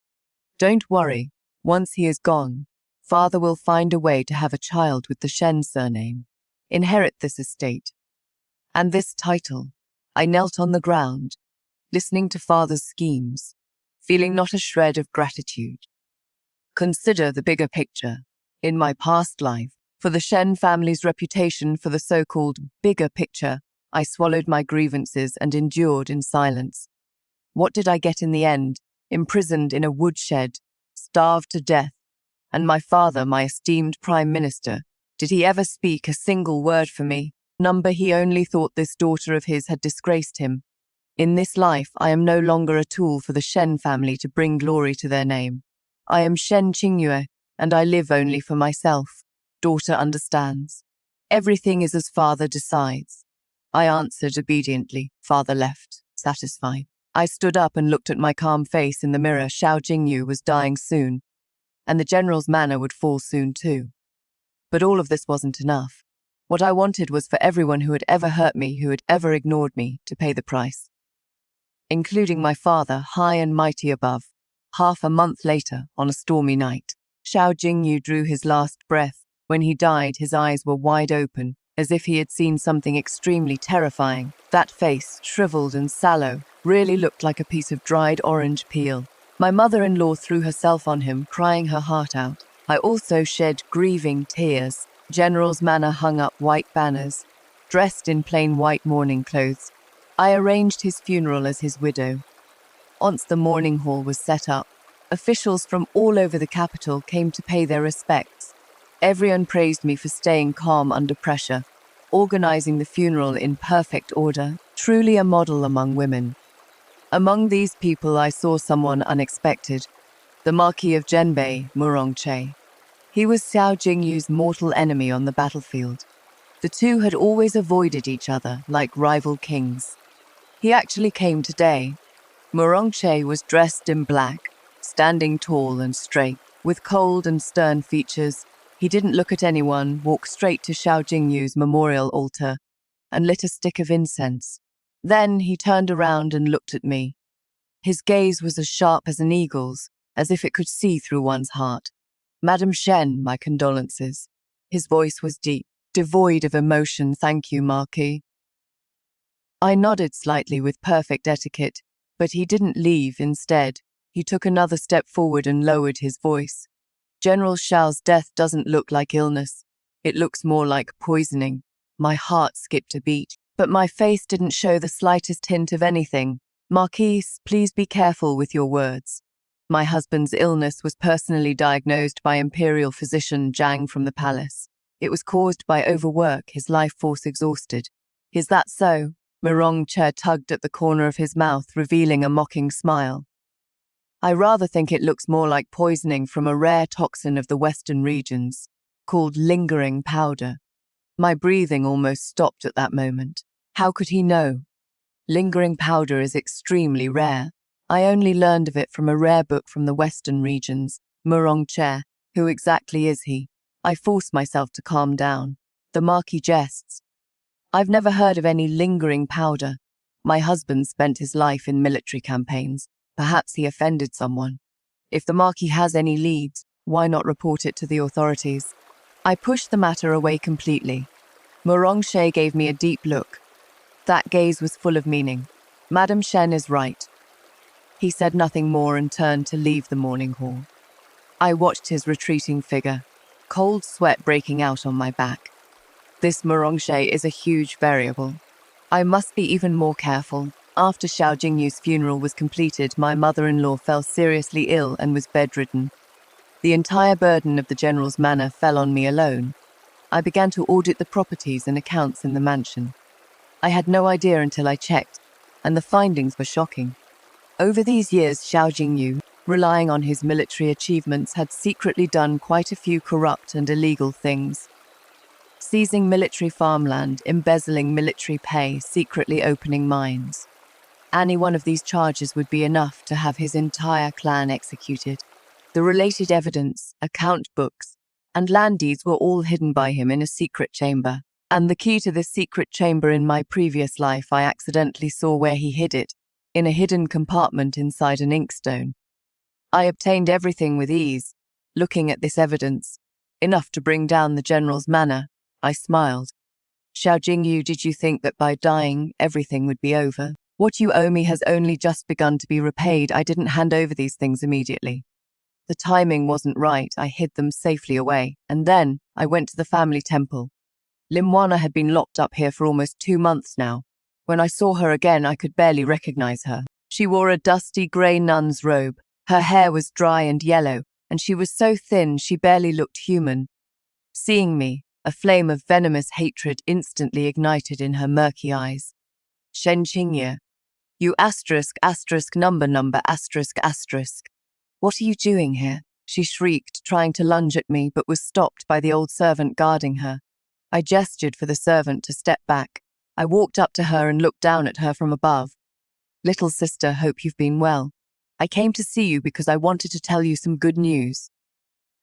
Don't worry, once he is gone, Father will find a way to have a child with the Shen surname, inherit this estate. And this title. I knelt on the ground, listening to Father's schemes, feeling not a shred of gratitude. Consider the bigger picture. In my past life, for the Shen family's reputation for the so-called bigger picture, I swallowed my grievances and endured in silence. What did I get in the end? Imprisoned in a woodshed, starved to death. And my father, my esteemed Prime Minister, did he ever speak a single word for me? He only thought this daughter of his had disgraced him. In this life, I am no longer a tool for the Shen family to bring glory to their name. I am Shen Qingyue, and I live only for myself. Daughter understands. Everything is as father decides. I answered obediently. Father left, satisfied. I stood up and looked at my calm face in the mirror. Xiao Jingyu was dying soon, and the general's manor would fall soon too. But all of this wasn't enough. What I wanted was for everyone who had ever hurt me, who had ever ignored me, to pay the price. Including my father, high and mighty above. Half a month later, on a stormy night, Xiao Jingyu drew his last breath. When he died, his eyes were wide open, as if he had seen something extremely terrifying. That face, shriveled and sallow, really looked like a piece of dried orange peel. My mother-in-law threw herself on him, crying her heart out. I also shed grieving tears. General's manor hung up white banners, dressed in plain white mourning clothes. I arranged his funeral as his widow. Once the mourning hall was set up, officials from all over the capital came to pay their respects. Everyone praised me for staying calm under pressure, organizing the funeral in perfect order, truly a model among women. Among these people I saw someone unexpected, the Marquis of Zhenbei, Murongche. He was Xiao Jingyu's mortal enemy on the battlefield. The two had always avoided each other like rival kings. He actually came today. Murongche was dressed in black, standing tall and straight, with cold and stern features. He didn't look at anyone, walked straight to Xiao Jingyu's memorial altar, and lit a stick of incense. Then he turned around and looked at me. His gaze was as sharp as an eagle's, as if it could see through one's heart. "Madam Shen, my condolences." His voice was deep, devoid of emotion. "Thank you, Marquis." I nodded slightly with perfect etiquette, but he didn't leave. Instead, he took another step forward and lowered his voice. "General Xiao's death doesn't look like illness. It looks more like poisoning." My heart skipped a beat, but my face didn't show the slightest hint of anything. "Marquis, please be careful with your words. My husband's illness was personally diagnosed by Imperial physician Zhang from the palace. It was caused by overwork, his life force exhausted." "Is that so?" Murongche tugged at the corner of his mouth, revealing a mocking smile. "I rather think it looks more like poisoning from a rare toxin of the western regions, called lingering powder." My breathing almost stopped at that moment. How could he know? Lingering powder is extremely rare. I only learned of it from a rare book from the western regions. Murongche, who exactly is he? I forced myself to calm down. The Marquis jests. "I've never heard of any lingering powder. My husband spent his life in military campaigns. Perhaps he offended someone. If the Marquis has any leads, why not report it to the authorities?" I pushed the matter away completely. Murongche gave me a deep look. That gaze was full of meaning. "Madam Shen is right." He said nothing more and turned to leave the mourning hall. I watched his retreating figure, cold sweat breaking out on my back. This Murongche is a huge variable. I must be even more careful. After Xiao Jingyu's funeral was completed, my mother-in-law fell seriously ill and was bedridden. The entire burden of the general's manor fell on me alone. I began to audit the properties and accounts in the mansion. I had no idea until I checked, and the findings were shocking. Over these years, Xiao Jingyu, relying on his military achievements, had secretly done quite a few corrupt and illegal things. Seizing military farmland, embezzling military pay, secretly opening mines. Any one of these charges would be enough to have his entire clan executed. The related evidence, account books, and land deeds were all hidden by him in a secret chamber. And the key to this secret chamber in my previous life, I accidentally saw where he hid it, in a hidden compartment inside an inkstone. I obtained everything with ease, looking at this evidence, enough to bring down the general's manor. I smiled. "Xiao Jingyu, did you think that by dying, everything would be over? What you owe me has only just begun to be repaid. I didn't hand over these things immediately. The timing wasn't right. I hid them safely away, and then I went to the family temple. Limwana had been locked up here for almost 2 months now. When I saw her again, I could barely recognize her. She wore a dusty grey nun's robe. Her hair was dry and yellow, and she was so thin she barely looked human. Seeing me, a flame of venomous hatred instantly ignited in her murky eyes. "Shen Qingye, you number, asterisk. What are you doing here?" she shrieked, trying to lunge at me, but was stopped by the old servant guarding her. I gestured for the servant to step back. I walked up to her and looked down at her from above. "Little sister, hope you've been well. I came to see you because I wanted to tell you some good news."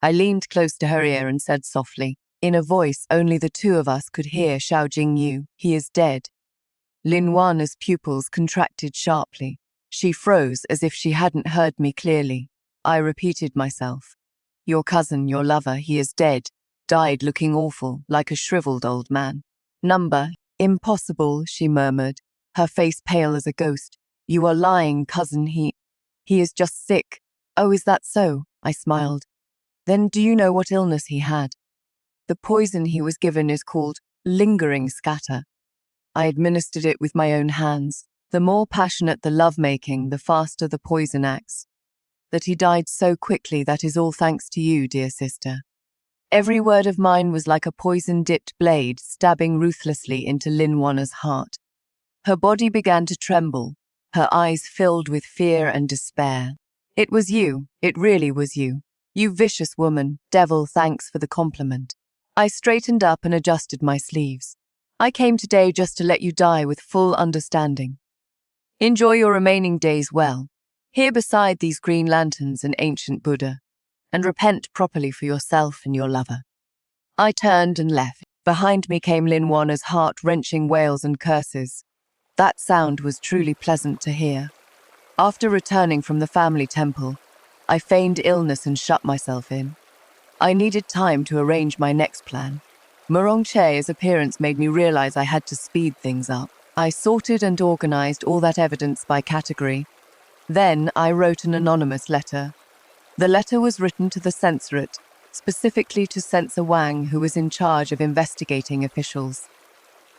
I leaned close to her ear and said softly, in a voice only the two of us could hear, "Xiao Jingyu, he is dead." Lin Wana's pupils contracted sharply. She froze as if she hadn't heard me clearly. I repeated myself. Your cousin, your lover, he is dead. Died looking awful, like a shriveled old man. Number, impossible, she murmured, her face pale as a ghost. You are lying, cousin, he is just sick. Oh, is that so? I smiled. Then do you know what illness he had? The poison he was given is called lingering scatter. I administered it with my own hands. The more passionate the lovemaking, the faster the poison acts. That he died so quickly, that is all thanks to you, dear sister. Every word of mine was like a poison-dipped blade stabbing ruthlessly into Linwana's heart. Her body began to tremble, her eyes filled with fear and despair. It was you, it really was you. You vicious woman, devil, thanks for the compliment. I straightened up and adjusted my sleeves. I came today just to let you die with full understanding. Enjoy your remaining days well, here beside these green lanterns and ancient Buddha, and repent properly for yourself and your lover. I turned and left. Behind me came Linwana's heart-wrenching wails and curses. That sound was truly pleasant to hear. After returning from the family temple, I feigned illness and shut myself in. I needed time to arrange my next plan. Murongche's appearance made me realize I had to speed things up. I sorted and organized all that evidence by category. Then I wrote an anonymous letter. The letter was written to the censorate, specifically to Censor Wang, who was in charge of investigating officials.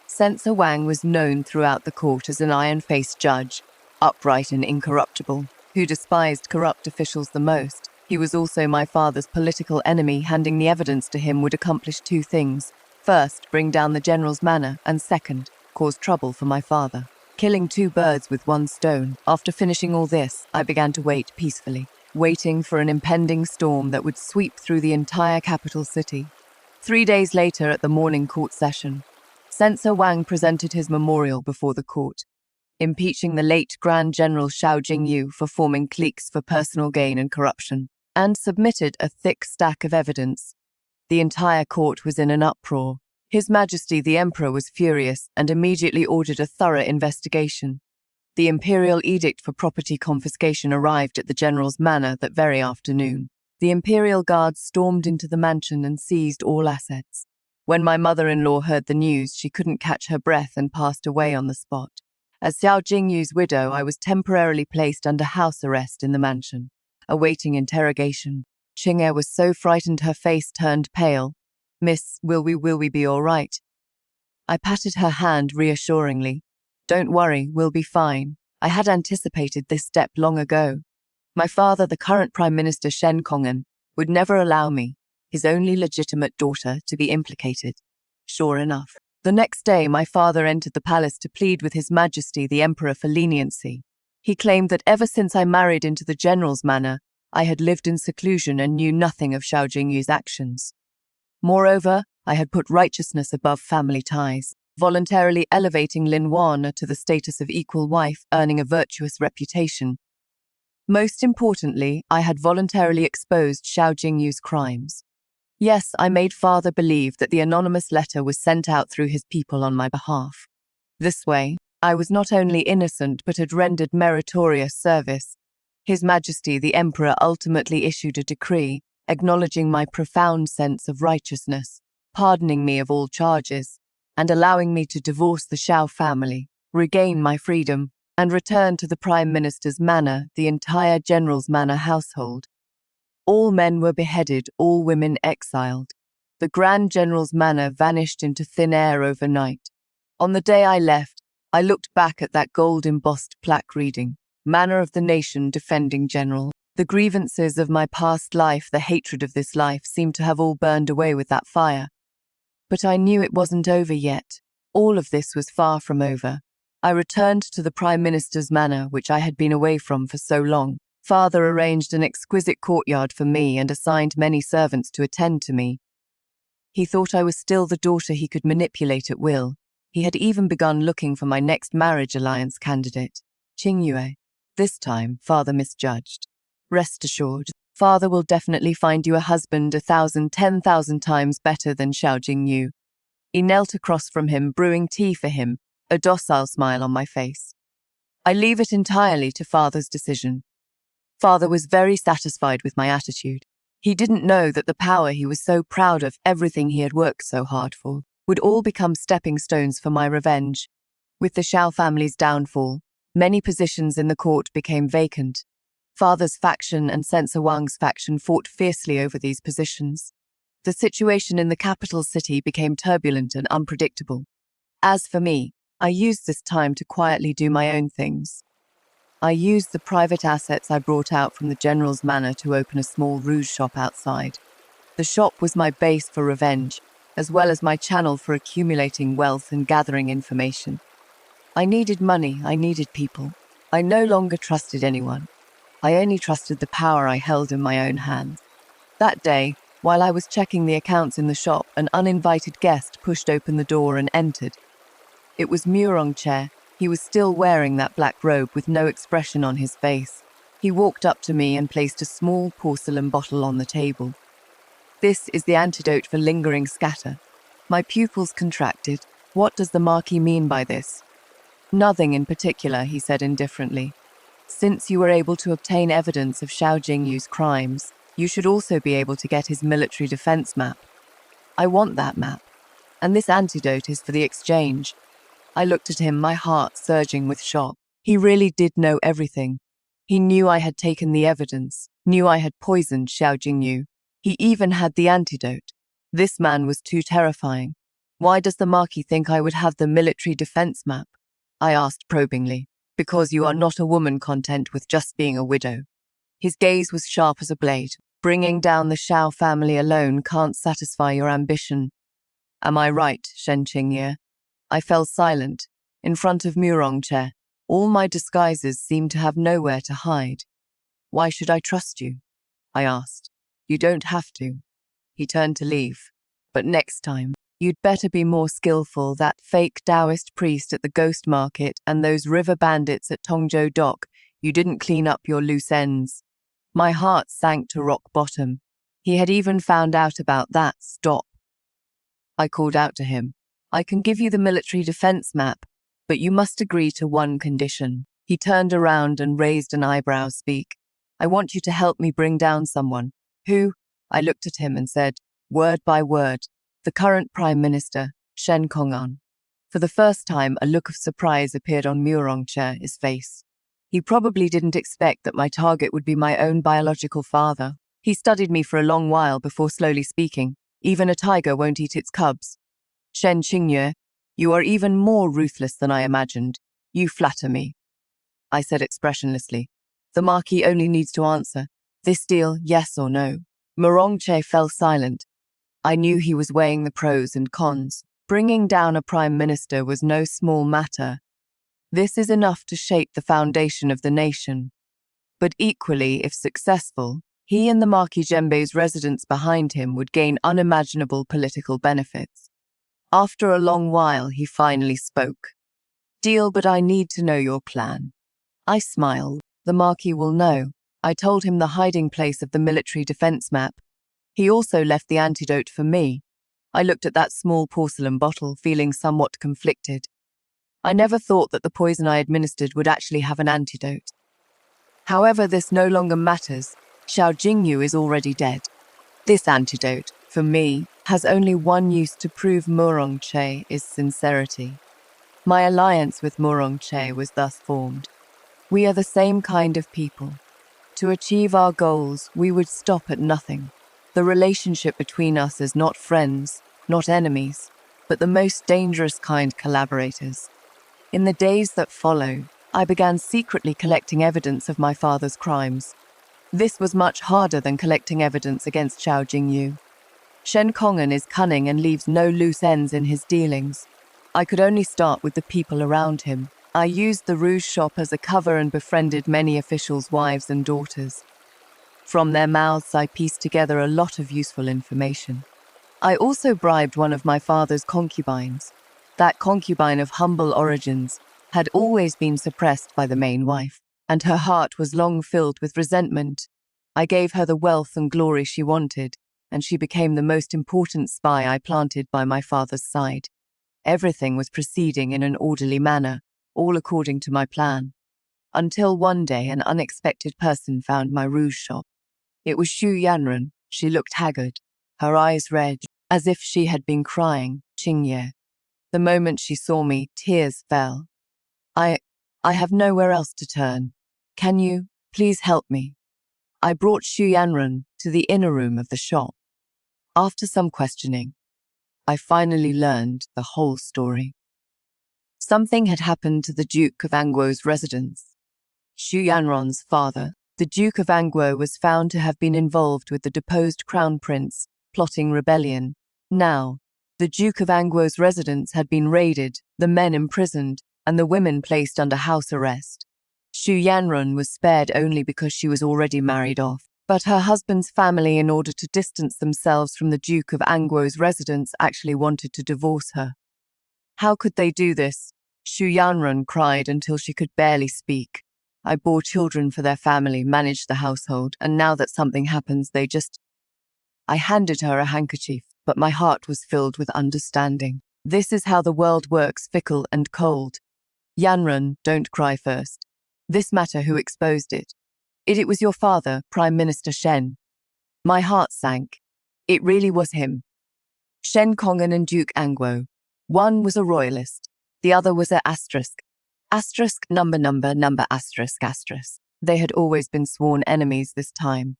Censor Wang was known throughout the court as an iron-faced judge, upright and incorruptible, who despised corrupt officials the most. He was also my father's political enemy. Handing the evidence to him would accomplish two things. First, bring down the general's manor, and second, cause trouble for my father. Killing two birds with one stone. After finishing all this, I began to wait peacefully, waiting for an impending storm that would sweep through the entire capital city. 3 days later, at the morning court session, Censor Wang presented his memorial before the court, impeaching the late Grand General Xiao Jingyu for forming cliques for personal gain and corruption, and submitted a thick stack of evidence. The entire court was in an uproar. His Majesty the Emperor was furious and immediately ordered a thorough investigation. The Imperial edict for property confiscation arrived at the general's manor that very afternoon. The Imperial guards stormed into the mansion and seized all assets. When my mother-in-law heard the news, she couldn't catch her breath and passed away on the spot. As Xiao Jingyu's widow, I was temporarily placed under house arrest in the mansion, awaiting interrogation. Qing'e was so frightened her face turned pale. Miss, will we be all right? I patted her hand reassuringly. Don't worry, we'll be fine. I had anticipated this step long ago. My father, the current Prime Minister Shen Kongan, would never allow me, his only legitimate daughter, to be implicated. Sure enough. The next day, my father entered the palace to plead with His Majesty the Emperor for leniency. He claimed that ever since I married into the general's manor, I had lived in seclusion and knew nothing of Xiao Jingyu's actions. Moreover, I had put righteousness above family ties, voluntarily elevating Linwana to the status of equal wife, earning a virtuous reputation. Most importantly, I had voluntarily exposed Xiao Jingyu's crimes. Yes, I made father believe that the anonymous letter was sent out through his people on my behalf. This way, I was not only innocent but had rendered meritorious service. His Majesty the Emperor ultimately issued a decree acknowledging my profound sense of righteousness, pardoning me of all charges, and allowing me to divorce the Xiao family, regain my freedom, and return to the Prime Minister's manor, the entire General's manor household. All men were beheaded, all women exiled. The Grand General's manor vanished into thin air overnight. On the day I left, I looked back at that gold-embossed plaque reading, Manor of the Nation Defending General. The grievances of my past life, the hatred of this life, seemed to have all burned away with that fire. But I knew it wasn't over yet. All of this was far from over. I returned to the Prime Minister's manor, which I had been away from for so long. Father arranged an exquisite courtyard for me and assigned many servants to attend to me. He thought I was still the daughter he could manipulate at will. He had even begun looking for my next marriage alliance candidate, Qingyue. This time, father misjudged. Rest assured, father will definitely find you a husband 1,000, 10,000 times better than Xiao Jingyu. He knelt across from him, brewing tea for him, a docile smile on my face. I leave it entirely to father's decision. Father was very satisfied with my attitude. He didn't know that the power he was so proud of, everything he had worked so hard for, would all become stepping stones for my revenge. With the Shao family's downfall, many positions in the court became vacant. Father's faction and Censor Wang's faction fought fiercely over these positions. The situation in the capital city became turbulent and unpredictable. As for me, I used this time to quietly do my own things. I used the private assets I brought out from the general's manor to open a small rouge shop outside. The shop was my base for revenge, as well as my channel for accumulating wealth and gathering information. I needed money, I needed people. I no longer trusted anyone. I only trusted the power I held in my own hands. That day, while I was checking the accounts in the shop, an uninvited guest pushed open the door and entered. It was Murongche. He was still wearing that black robe with no expression on his face. He walked up to me and placed a small porcelain bottle on the table. This is the antidote for lingering scatter. My pupils contracted. What does the Marquis mean by this? Nothing in particular, he said indifferently. Since you were able to obtain evidence of Xiao Jingyu's crimes, you should also be able to get his military defense map. I want that map. And this antidote is for the exchange. I looked at him, my heart surging with shock. He really did know everything. He knew I had taken the evidence, knew I had poisoned Xiao Jingyu. He even had the antidote. This man was too terrifying. Why does the Marquis think I would have the military defense map? I asked probingly. Because you are not a woman content with just being a widow. His gaze was sharp as a blade. Bringing down the Shao family alone can't satisfy your ambition. Am I right, Shen Qingye? I fell silent. In front of Murongche, all my disguises seemed to have nowhere to hide. Why should I trust you? I asked. You don't have to. He turned to leave. But next time, you'd better be more skillful. That fake Taoist priest at the ghost market and those river bandits at Tongzhou Dock, you didn't clean up your loose ends. My heart sank to rock bottom. He had even found out about that. Stop. I called out to him. I can give you the military defense map, but you must agree to one condition. He turned around and raised an eyebrow. Speak. I want you to help me bring down someone. Who? I looked at him and said, word by word, the current Prime Minister, Shen Kongan. For the first time, a look of surprise appeared on Murongche's face. He probably didn't expect that my target would be my own biological father. He studied me for a long while before slowly speaking. Even a tiger won't eat its cubs. Shen Qingye, you are even more ruthless than I imagined. You flatter me. I said expressionlessly. The Marquis only needs to answer. This deal, yes or no. Murongche fell silent. I knew he was weighing the pros and cons. Bringing down a prime minister was no small matter. This is enough to shape the foundation of the nation. But equally, if successful, he and the Marquis Jembe's residents behind him would gain unimaginable political benefits. After a long while, he finally spoke. Deal, but I need to know your plan. I smiled. The Marquis will know. I told him the hiding place of the military defense map. He also left the antidote for me. I looked at that small porcelain bottle, feeling somewhat conflicted. I never thought that the poison I administered would actually have an antidote. However, this no longer matters. Xiao Jingyu is already dead. This antidote, for me, has only one use: to prove Murongche is sincerity. My alliance with Murongche was thus formed. We are the same kind of people. To achieve our goals, we would stop at nothing. The relationship between us is not friends, not enemies, but the most dangerous kind, collaborators. In the days that followed, I began secretly collecting evidence of my father's crimes. This was much harder than collecting evidence against Xiao Jingyu. Shen Kongan is cunning and leaves no loose ends in his dealings. I could only start with the people around him. I used the rouge shop as a cover and befriended many officials' wives and daughters. From their mouths, I pieced together a lot of useful information. I also bribed one of my father's concubines. That concubine of humble origins had always been suppressed by the main wife, and her heart was long filled with resentment. I gave her the wealth and glory she wanted, and she became the most important spy I planted by my father's side. Everything was proceeding in an orderly manner, all according to my plan. Until one day an unexpected person found my rouge shop. It was Xu Yanren, She looked haggard, her eyes red, as if she had been crying. Qingye. The moment she saw me, tears fell. I have nowhere else to turn. Can you please help me? I brought Xu Yanren to the inner room of the shop. After some questioning, I finally learned the whole story. Something had happened to the Duke of Anguo's residence. Xu Yanren's father, the Duke of Anguo, was found to have been involved with the deposed crown prince, plotting rebellion. Now, the Duke of Anguo's residence had been raided, the men imprisoned, and the women placed under house arrest. Xu Yanren was spared only because she was already married off, but her husband's family, in order to distance themselves from the Duke of Anguo's residence, actually wanted to divorce her. How could they do this? Xu Yanren cried until she could barely speak. I bore children for their family, managed the household, and now that something happens, I handed her a handkerchief, but my heart was filled with understanding. This is how the world works, fickle and cold. Yanren, don't cry first. This matter, who exposed it? It was your father, Prime Minister Shen. My heart sank. It really was him. Shen Kongan and Duke Anguo. One was a royalist, the other was a asterisk. Asterisk number asterisk asterisk. They had always been sworn enemies this time.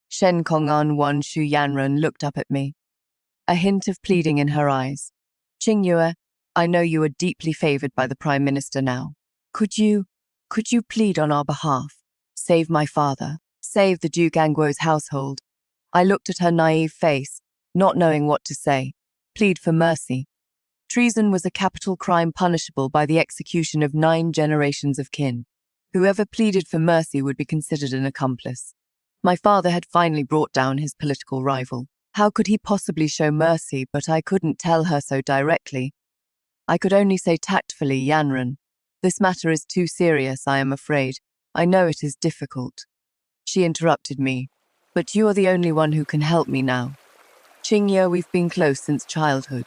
Shen Kongan won. Xu Yanren looked up at me, a hint of pleading in her eyes. Qingyue, I know you are deeply favored by the Prime Minister now. Could you plead on our behalf? Save my father. Save the Duke Anguo's household. I looked at her naive face, not knowing what to say. Plead for mercy. Treason was a capital crime punishable by the execution of 9 generations of kin. Whoever pleaded for mercy would be considered an accomplice. My father had finally brought down his political rival. How could he possibly show mercy? But I couldn't tell her so directly. I could only say tactfully, Yanren, this matter is too serious, I am afraid. I know it is difficult. She interrupted me. But you are the only one who can help me now. Qingye, we've been close since childhood.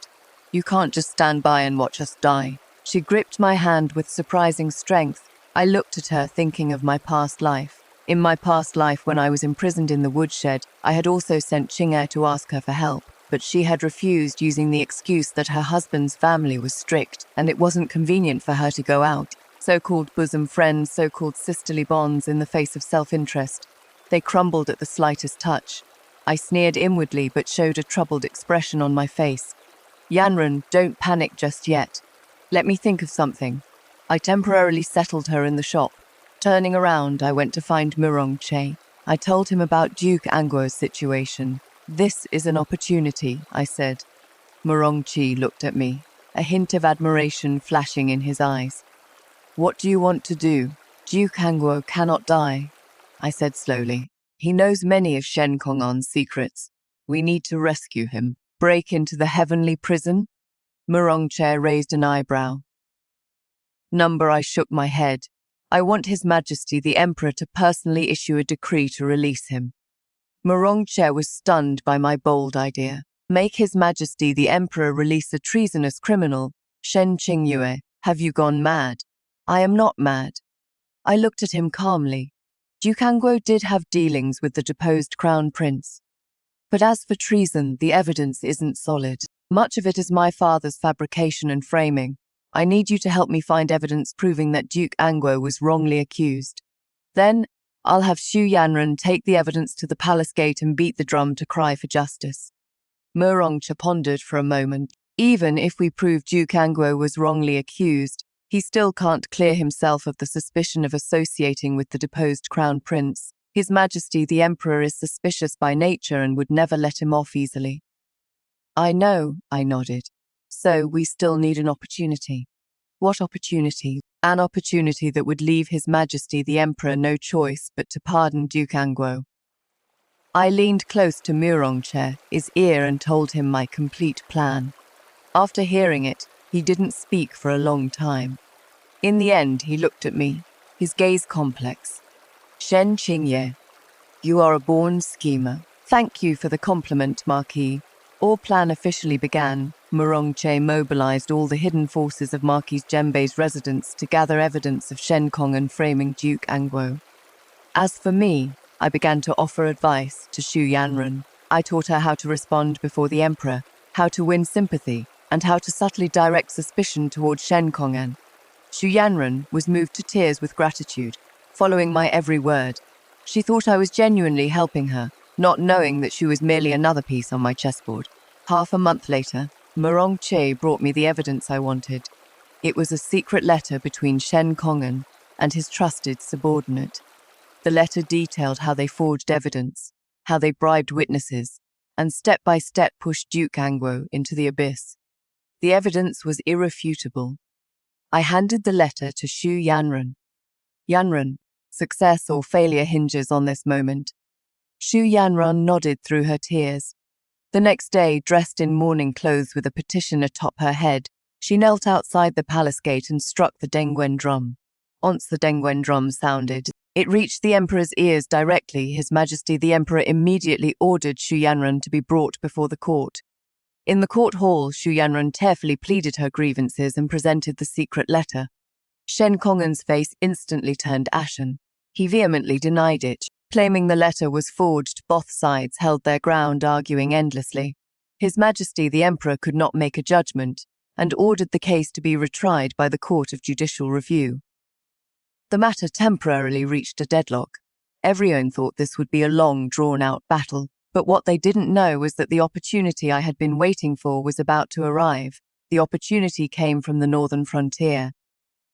You can't just stand by and watch us die. She gripped my hand with surprising strength. I looked at her, thinking of my past life. In my past life, when I was imprisoned in the woodshed, I had also sent Qingye to ask her for help, but she had refused, using the excuse that her husband's family was strict, and it wasn't convenient for her to go out. So-called bosom friends, so-called sisterly bonds in the face of self-interest. They crumbled at the slightest touch. I sneered inwardly, but showed a troubled expression on my face. Yanren, don't panic just yet. Let me think of something. I temporarily settled her in the shop. Turning around, I went to find Mirongche. I told him about Duke Anguo's situation. This is an opportunity, I said. Mirongche looked at me, a hint of admiration flashing in his eyes. What do you want to do? Duke Anguo cannot die, I said slowly. He knows many of Shen Kongan's secrets. We need to rescue him. Break into the heavenly prison? Mirongche raised an eyebrow. I shook my head. I want His Majesty the Emperor to personally issue a decree to release him. Mirongche was stunned by my bold idea. Make His Majesty the Emperor release a treasonous criminal? Shen Qingyue, have you gone mad? I am not mad. I looked at him calmly. Duke Anguo did have dealings with the deposed crown prince. But as for treason, the evidence isn't solid. Much of it is my father's fabrication and framing. I need you to help me find evidence proving that Duke Anguo was wrongly accused. Then, I'll have Xu Yanren take the evidence to the palace gate and beat the drum to cry for justice. Mirongche pondered for a moment. Even if we prove Duke Anguo was wrongly accused, he still can't clear himself of the suspicion of associating with the deposed crown prince. His Majesty the Emperor is suspicious by nature and would never let him off easily. I know, I nodded. So we still need an opportunity. What opportunity? An opportunity that would leave His Majesty the Emperor no choice but to pardon Duke Anguo. I leaned close to Mirongche, his ear, and told him my complete plan. After hearing it, he didn't speak for a long time. In the end, he looked at me, his gaze complex. Shen Qingye, you are a born schemer. Thank you for the compliment, Marquis. Our plan officially began. Mirongche mobilized all the hidden forces of Marquis Jembe's residence to gather evidence of Shen Kongan framing Duke Anguo. As for me, I began to offer advice to Xu Yanren. I taught her how to respond before the emperor, how to win sympathy, and how to subtly direct suspicion toward Shen Kongan. Xu Yanran was moved to tears with gratitude, following my every word. She thought I was genuinely helping her, not knowing that she was merely another piece on my chessboard. Half a month later, Murong Che brought me the evidence I wanted. It was a secret letter between Shen Kongan and his trusted subordinate. The letter detailed how they forged evidence, how they bribed witnesses, and step by step pushed Duke Angwo into the abyss. The evidence was irrefutable. I handed the letter to Xu Yanran. Yanran, success or failure hinges on this moment. Xu Yanran nodded through her tears. The next day, dressed in mourning clothes with a petition atop her head, she knelt outside the palace gate and struck the Dengwen drum. Once the Dengwen drum sounded, it reached the emperor's ears directly. His Majesty the Emperor immediately ordered Xu Yanran to be brought before the court. In the court hall, Xu Yanran tearfully pleaded her grievances and presented the secret letter. Shen Kongan's face instantly turned ashen. He vehemently denied it, claiming the letter was forged. Both sides held their ground, arguing endlessly. His Majesty the Emperor could not make a judgment and ordered the case to be retried by the Court of Judicial Review. The matter temporarily reached a deadlock. Everyone thought this would be a long, drawn-out battle, but what they didn't know was that the opportunity I had been waiting for was about to arrive. The opportunity came from the northern frontier.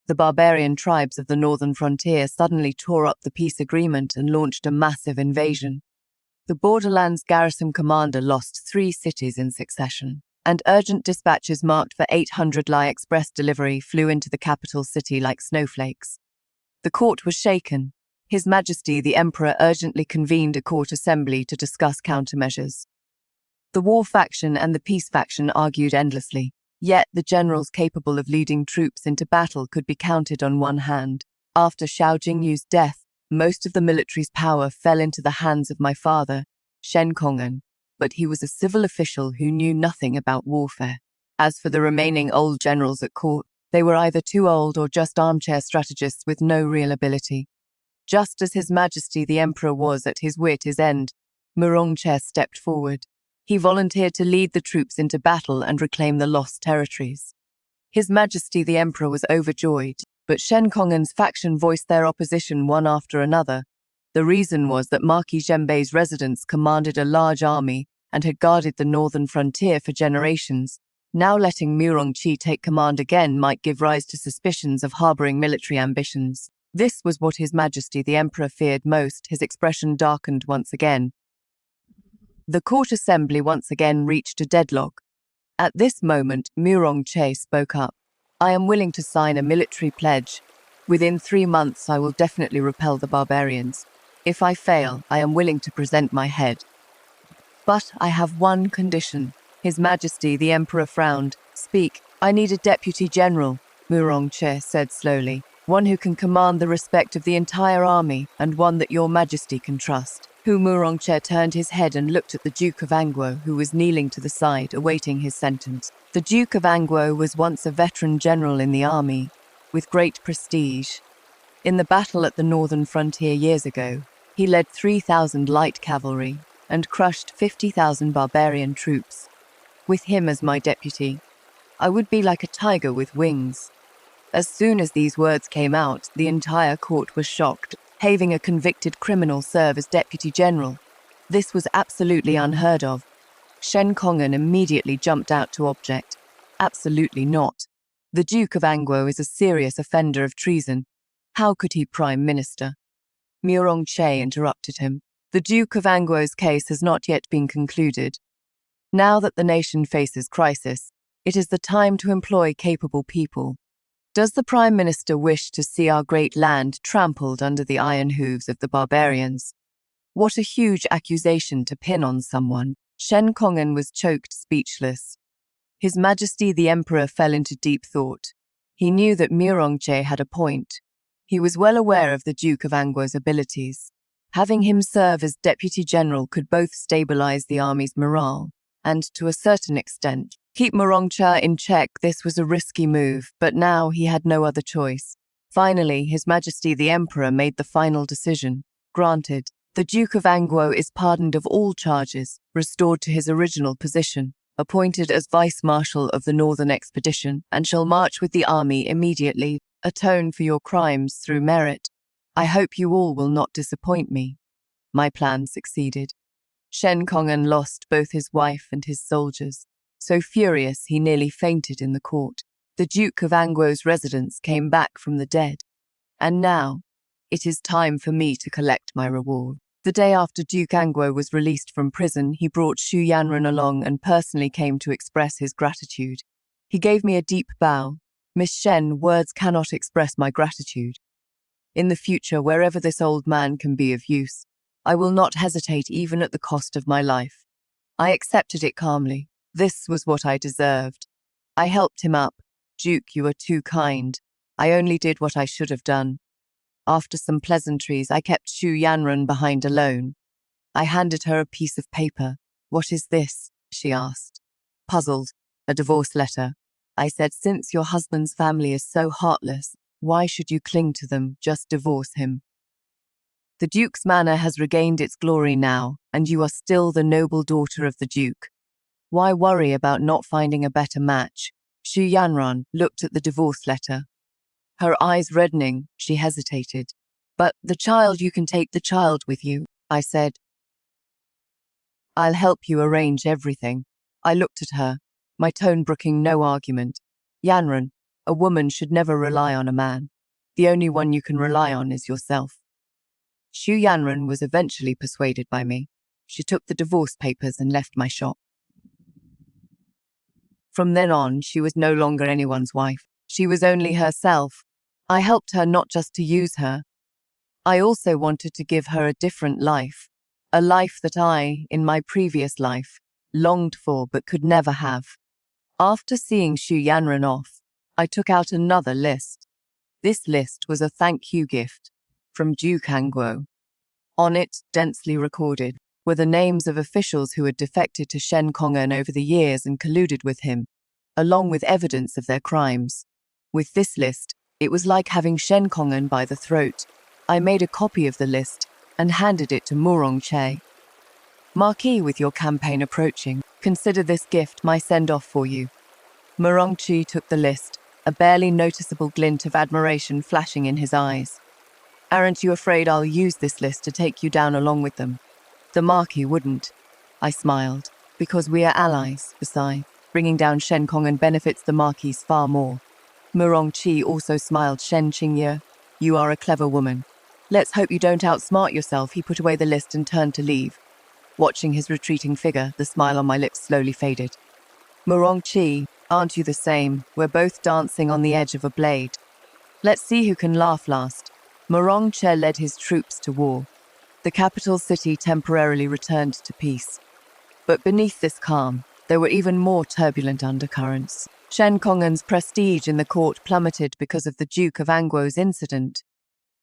The barbarian tribes of the northern frontier suddenly tore up the peace agreement and launched a massive invasion. The borderlands garrison commander lost 3 cities in succession, and urgent dispatches marked for 800 Lai Express delivery flew into the capital city like snowflakes. The court was shaken. His Majesty the Emperor urgently convened a court assembly to discuss countermeasures. The war faction and the peace faction argued endlessly, yet the generals capable of leading troops into battle could be counted on one hand. After Xiao Jingyu's death, most of the military's power fell into the hands of my father, Shen Kongan, but he was a civil official who knew nothing about warfare. As for the remaining old generals at court, they were either too old or just armchair strategists with no real ability. Just as His Majesty the Emperor was at his wit's end, Murong Che stepped forward. He volunteered to lead the troops into battle and reclaim the lost territories. His Majesty the Emperor was overjoyed, but Shen Kongan's faction voiced their opposition one after another. The reason was that Marquis Zhenbei's residents commanded a large army and had guarded the northern frontier for generations. Now letting Murong Chi take command again might give rise to suspicions of harboring military ambitions. This was what His Majesty the Emperor feared most. His expression darkened once again. The court assembly once again reached a deadlock. At this moment, Murong Che spoke up. I am willing to sign a military pledge. Within 3 months, I will definitely repel the barbarians. If I fail, I am willing to present my head. But I have one condition. His Majesty the Emperor frowned. Speak. I need a deputy general, Murong Che said slowly. One who can command the respect of the entire army and one that your Majesty can trust. Murong Che turned his head and looked at the Duke of Angwo, who was kneeling to the side, awaiting his sentence. The Duke of Angwo was once a veteran general in the army, with great prestige. In the battle at the northern frontier years ago, he led 3,000 light cavalry and crushed 50,000 barbarian troops. With him as my deputy, I would be like a tiger with wings. As soon as these words came out, the entire court was shocked. Having a convicted criminal serve as deputy general, this was absolutely unheard of. Shen Kongan immediately jumped out to object. Absolutely not. The Duke of Angwo is a serious offender of treason. How could he prime minister? Murong Che interrupted him. The Duke of Angwo's case has not yet been concluded. Now that the nation faces crisis, it is the time to employ capable people. Does the Prime Minister wish to see our great land trampled under the iron hooves of the barbarians? What a huge accusation to pin on someone. Shen Kongan was choked speechless. His Majesty the Emperor fell into deep thought. He knew that Murong Che had a point. He was well aware of the Duke of Angwo's abilities. Having him serve as Deputy General could both stabilize the army's morale and, to a certain extent, keep Murong Che in check. This was a risky move, but now he had no other choice. Finally, His Majesty the Emperor made the final decision. Granted. The Duke of Anguo is pardoned of all charges, restored to his original position, appointed as Vice-Marshal of the Northern Expedition, and shall march with the army immediately, atone for your crimes through merit. I hope you all will not disappoint me. My plan succeeded. Shen Kongan lost both his wife and his soldiers. So furious he nearly fainted in the court. The Duke of Anguo's residence came back from the dead. And now, it is time for me to collect my reward. The day after Duke Anguo was released from prison, he brought Xu Yanran along and personally came to express his gratitude. He gave me a deep bow. Miss Shen, words cannot express my gratitude. In the future, wherever this old man can be of use, I will not hesitate even at the cost of my life. I accepted it calmly. This was what I deserved. I helped him up. Duke, you are too kind. I only did what I should have done. After some pleasantries, I kept Xu Yanran behind alone. I handed her a piece of paper. What is this? She asked. Puzzled. A divorce letter. I said, since your husband's family is so heartless, why should you cling to them? Just divorce him. The Duke's manor has regained its glory now, and you are still the noble daughter of the Duke. Why worry about not finding a better match? Xu Yanran looked at the divorce letter. Her eyes reddening, she hesitated. But the child, you can take the child with you, I said. I'll help you arrange everything. I looked at her, my tone brooking no argument. Yanran, a woman should never rely on a man. The only one you can rely on is yourself. Xu Yanran was eventually persuaded by me. She took the divorce papers and left my shop. From then on, she was no longer anyone's wife. She was only herself. I helped her not just to use her. I also wanted to give her a different life, a life that I, in my previous life, longed for but could never have. After seeing Xu Yanran off, I took out another list. This list was a thank you gift from Duke Anguo. On it, densely recorded, were the names of officials who had defected to Shen Kongan over the years and colluded with him, along with evidence of their crimes. With this list, it was like having Shen Kongan by the throat. I made a copy of the list and handed it to Murong Che. Marquis, with your campaign approaching, consider this gift my send-off for you. Murong Che took the list, a barely noticeable glint of admiration flashing in his eyes. Aren't you afraid I'll use this list to take you down along with them? The Marquis wouldn't. I smiled, because we are allies, besides. Bringing down Shen Kongan benefits the Marquis far more. Murong Che also smiled. Shen Qingye, you are a clever woman. Let's hope you don't outsmart yourself. He put away the list and turned to leave. Watching his retreating figure, the smile on my lips slowly faded. Murong Che, aren't you the same? We're both dancing on the edge of a blade. Let's see who can laugh last. Murong Che led his troops to war. The capital city temporarily returned to peace. But beneath this calm, there were even more turbulent undercurrents. Shen Kongan's prestige in the court plummeted because of the Duke of Anguo's incident.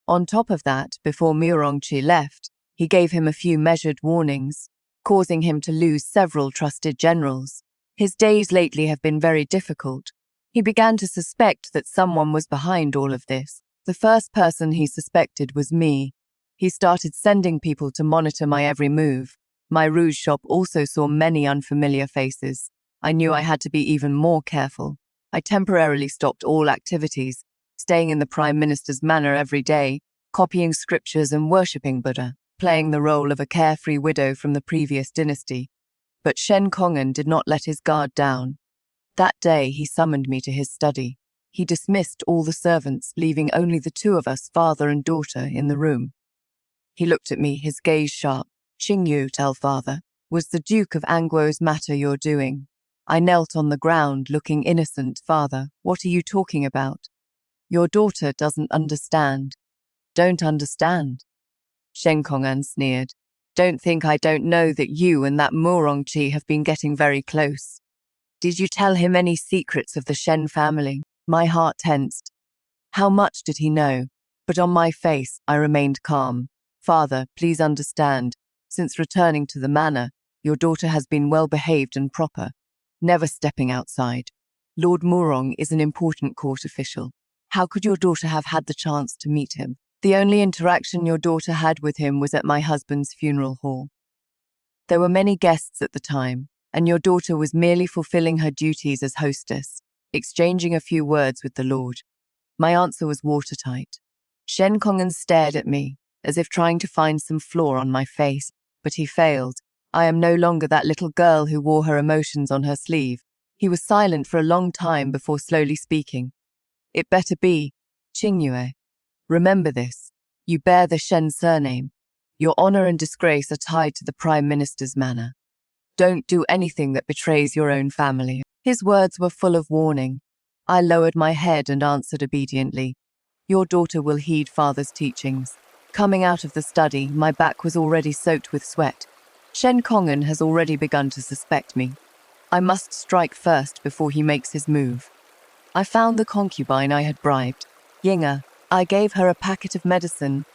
On top of that, before Murong Che left, he gave him a few measured warnings, causing him to lose several trusted generals. His days lately have been very difficult. He began to suspect that someone was behind all of this. The first person he suspected was me. He started sending people to monitor my every move. My rouge shop also saw many unfamiliar faces. I knew I had to be even more careful. I temporarily stopped all activities, staying in the Prime Minister's manor every day, copying scriptures and worshipping Buddha, playing the role of a carefree widow from the previous dynasty. But Shen Kongan did not let his guard down. That day he summoned me to his study. He dismissed all the servants, leaving only the two of us, father and daughter, in the room. He looked at me, his gaze sharp. Qingyu, tell father, was the Duke of Anguo's matter you're doing? I knelt on the ground, looking innocent. Father, what are you talking about? Your daughter doesn't understand. Don't understand? Shen Kongan sneered. Don't think I don't know that you and that Murong Che have been getting very close. Did you tell him any secrets of the Shen family? My heart tensed. How much did he know? But on my face, I remained calm. Father, please understand. Since returning to the manor, your daughter has been well behaved and proper, never stepping outside. Lord Murong is an important court official. How could your daughter have had the chance to meet him? The only interaction your daughter had with him was at my husband's funeral hall. There were many guests at the time, and your daughter was merely fulfilling her duties as hostess, exchanging a few words with the Lord. My answer was watertight. Shen Kongan stared at me, as if trying to find some flaw on my face, but he failed. I am no longer that little girl who wore her emotions on her sleeve. He was silent for a long time before slowly speaking. It better be, Qingyue. Remember this. You bear the Shen surname. Your honor and disgrace are tied to the Prime Minister's manor. Don't do anything that betrays your own family. His words were full of warning. I lowered my head and answered obediently. Your daughter will heed father's teachings. Coming out of the study, my back was already soaked with sweat. Shen Kongan has already begun to suspect me. I must strike first before he makes his move. I found the concubine I had bribed. Yinga. I gave her a packet of medicine.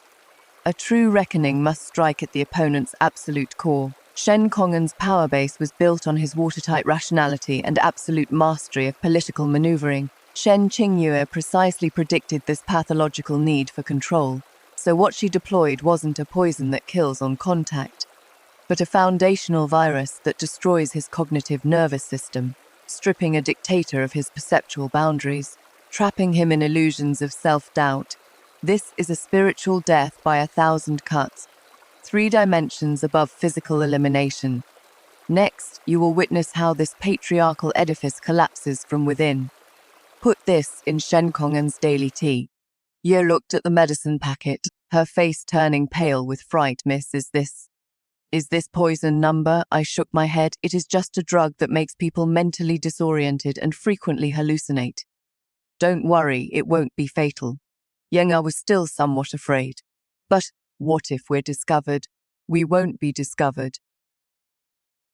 A true reckoning must strike at the opponent's absolute core. Shen Kongan's power base was built on his watertight rationality and absolute mastery of political maneuvering. Shen Qingyue precisely predicted this pathological need for control, so what she deployed wasn't a poison that kills on contact, but a foundational virus that destroys his cognitive nervous system, stripping a dictator of his perceptual boundaries, trapping him in illusions of self-doubt. This is a spiritual death by 1,000 cuts, 3 dimensions above physical elimination. Next, you will witness how this patriarchal edifice collapses from within. Put this in Shen Kongan's daily tea. Ye looked at the medicine packet, her face turning pale with fright. Miss, is this poison number? I shook my head. It is just a drug that makes people mentally disoriented and frequently hallucinate. Don't worry, it won't be fatal. Yenga was still somewhat afraid. But what if we're discovered? We won't be discovered.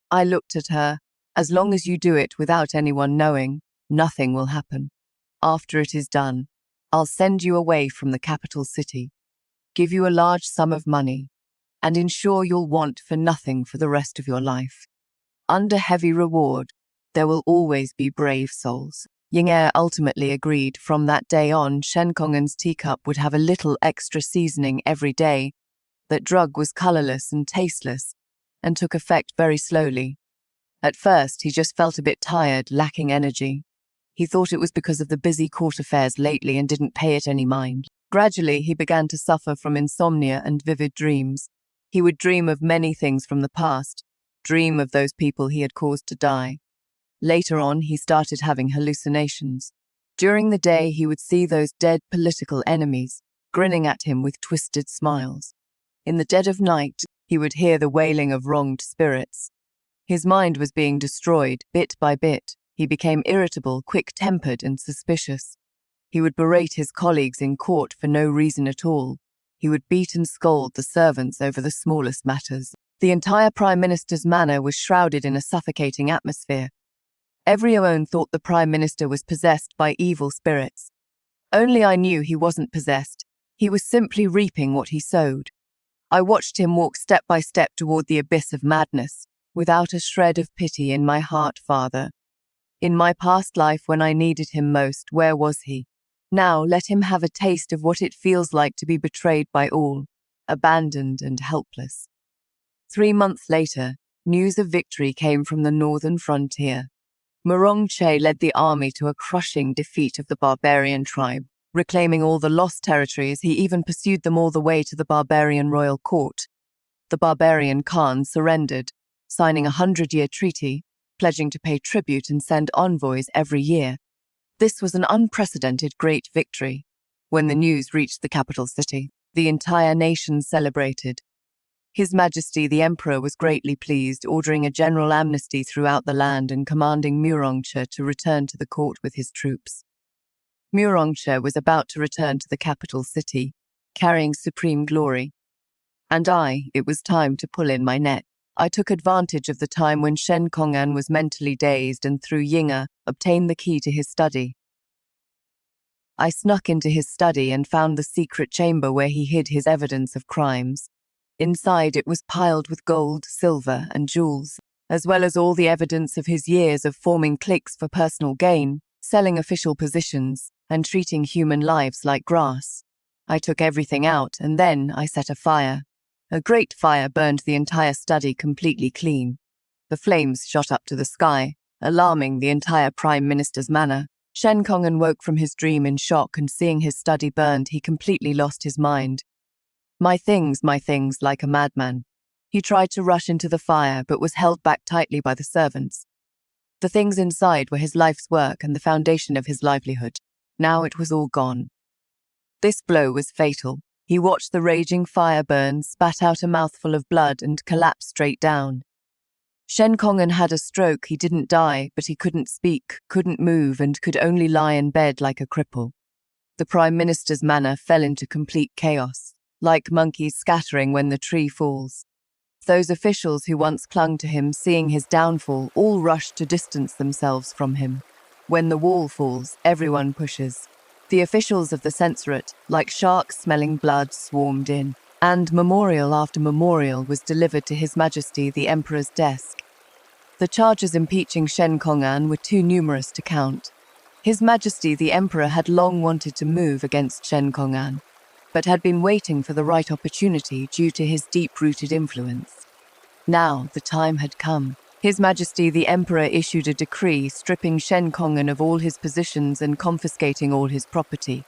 I looked at her. As long as you do it without anyone knowing, nothing will happen. After it is done, I'll send you away from the capital city, give you a large sum of money, and ensure you'll want for nothing for the rest of your life. Under heavy reward, there will always be brave souls. Ying'er ultimately agreed. From that day on, Shen Kongan's teacup would have a little extra seasoning every day. That drug was colorless and tasteless, and took effect very slowly. At first, he just felt a bit tired, lacking energy. He thought it was because of the busy court affairs lately and didn't pay it any mind. Gradually, he began to suffer from insomnia and vivid dreams. He would dream of many things from the past, dream of those people he had caused to die. Later on, he started having hallucinations. During the day, he would see those dead political enemies, grinning at him with twisted smiles. In the dead of night, he would hear the wailing of wronged spirits. His mind was being destroyed, bit by bit. He became irritable, quick-tempered, and suspicious. He would berate his colleagues in court for no reason at all. He would beat and scold the servants over the smallest matters. The entire Prime Minister's manor was shrouded in a suffocating atmosphere. Everyone thought the Prime Minister was possessed by evil spirits. Only I knew he wasn't possessed. He was simply reaping what he sowed. I watched him walk step by step toward the abyss of madness, without a shred of pity in my heart. Father, in my past life when I needed him most, where was he? Now let him have a taste of what it feels like to be betrayed by all, abandoned and helpless. 3 months later, news of victory came from the northern frontier. Murongche led the army to a crushing defeat of the barbarian tribe. Reclaiming all the lost territories, he even pursued them all the way to the barbarian royal court. The barbarian Khan surrendered, signing a 100-year treaty, pledging to pay tribute and send envoys every year. This was an unprecedented great victory. When the news reached the capital city, the entire nation celebrated. His Majesty the Emperor was greatly pleased, ordering a general amnesty throughout the land and commanding Murongche to return to the court with his troops. Murongche was about to return to the capital city, carrying supreme glory. And it was time to pull in my net. I took advantage of the time when Shen Kongan was mentally dazed and through Yinga obtained the key to his study. I snuck into his study and found the secret chamber where he hid his evidence of crimes. Inside it was piled with gold, silver, and jewels, as well as all the evidence of his years of forming cliques for personal gain, selling official positions, and treating human lives like grass. I took everything out, and then I set a fire. A great fire burned the entire study completely clean. The flames shot up to the sky, alarming the entire Prime Minister's manor. Shen Kongan woke from his dream in shock, and seeing his study burned, he completely lost his mind. My things, like a madman. He tried to rush into the fire, but was held back tightly by the servants. The things inside were his life's work and the foundation of his livelihood. Now it was all gone. This blow was fatal. He watched the raging fire burn, spat out a mouthful of blood, and collapsed straight down. Shen Kongan had a stroke. He didn't die, but he couldn't speak, couldn't move, and could only lie in bed like a cripple. The Prime Minister's manor fell into complete chaos, like monkeys scattering when the tree falls. Those officials who once clung to him, seeing his downfall, all rushed to distance themselves from him. When the wall falls, everyone pushes. The officials of the censorate, like sharks smelling blood, swarmed in, and memorial after memorial was delivered to His Majesty the Emperor's desk. The charges impeaching Shen Kongan were too numerous to count. His Majesty the Emperor had long wanted to move against Shen Kongan, but had been waiting for the right opportunity due to his deep-rooted influence. Now the time had come. His Majesty the Emperor issued a decree stripping Shen Kongan of all his positions and confiscating all his property.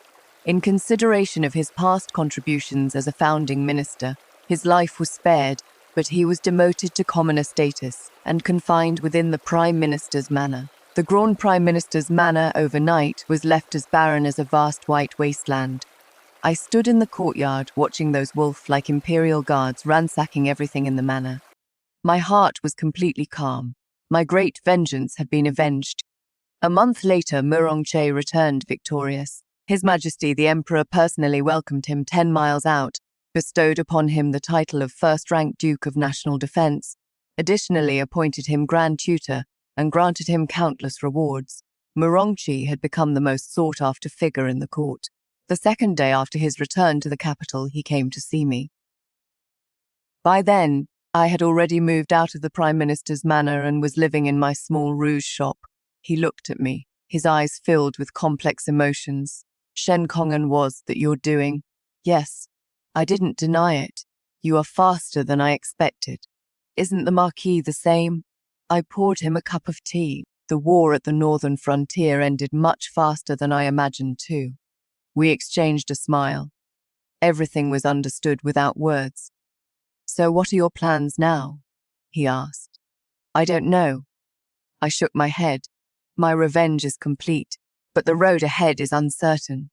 In consideration of his past contributions as a founding minister, his life was spared, but he was demoted to commoner status and confined within the Prime Minister's manor. The Grand Prime Minister's manor overnight was left as barren as a vast white wasteland. I stood in the courtyard watching those wolf-like Imperial guards ransacking everything in the manor. My heart was completely calm. My great vengeance had been avenged. A month later, Murongche returned victorious. His Majesty the Emperor personally welcomed him 10 miles out, bestowed upon him the title of first-rank Duke of National Defense, additionally appointed him Grand Tutor, and granted him countless rewards. Murongche had become the most sought-after figure in the court. The second day after his return to the capital, he came to see me. By then, I had already moved out of the Prime Minister's manor and was living in my small rouge shop. He looked at me, his eyes filled with complex emotions. Shen Kongan was that you're doing? Yes, I didn't deny it. You are faster than I expected. Isn't the Marquis the same? I poured him a cup of tea. The war at the northern frontier ended much faster than I imagined too. We exchanged a smile. Everything was understood without words. So what are your plans now? He asked. I don't know. I shook my head. My revenge is complete, but the road ahead is uncertain.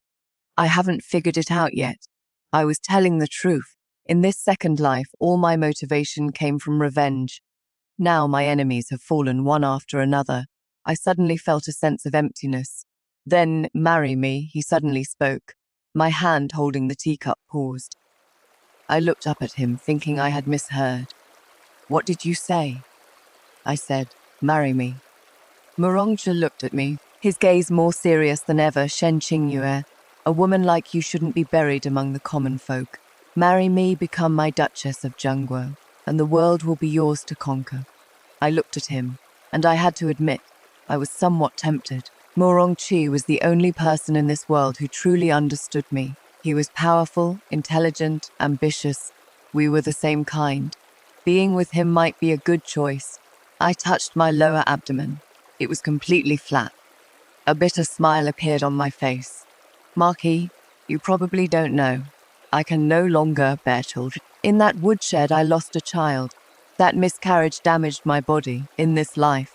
I haven't figured it out yet. I was telling the truth. In this second life, all my motivation came from revenge. Now my enemies have fallen one after another. I suddenly felt a sense of emptiness. Then, marry me, he suddenly spoke. My hand holding the teacup paused. I looked up at him, thinking I had misheard. What did you say? I said, marry me. Murongche looked at me, his gaze more serious than ever. Shen Qingyue, a woman like you shouldn't be buried among the common folk. Marry me, become my Duchess of Zhengguo, and the world will be yours to conquer. I looked at him, and I had to admit, I was somewhat tempted. Murongche was the only person in this world who truly understood me. He was powerful, intelligent, ambitious. We were the same kind. Being with him might be a good choice. I touched my lower abdomen. It was completely flat. A bitter smile appeared on my face. Marquis, you probably don't know. I can no longer bear children. In that woodshed, I lost a child. That miscarriage damaged my body in this life.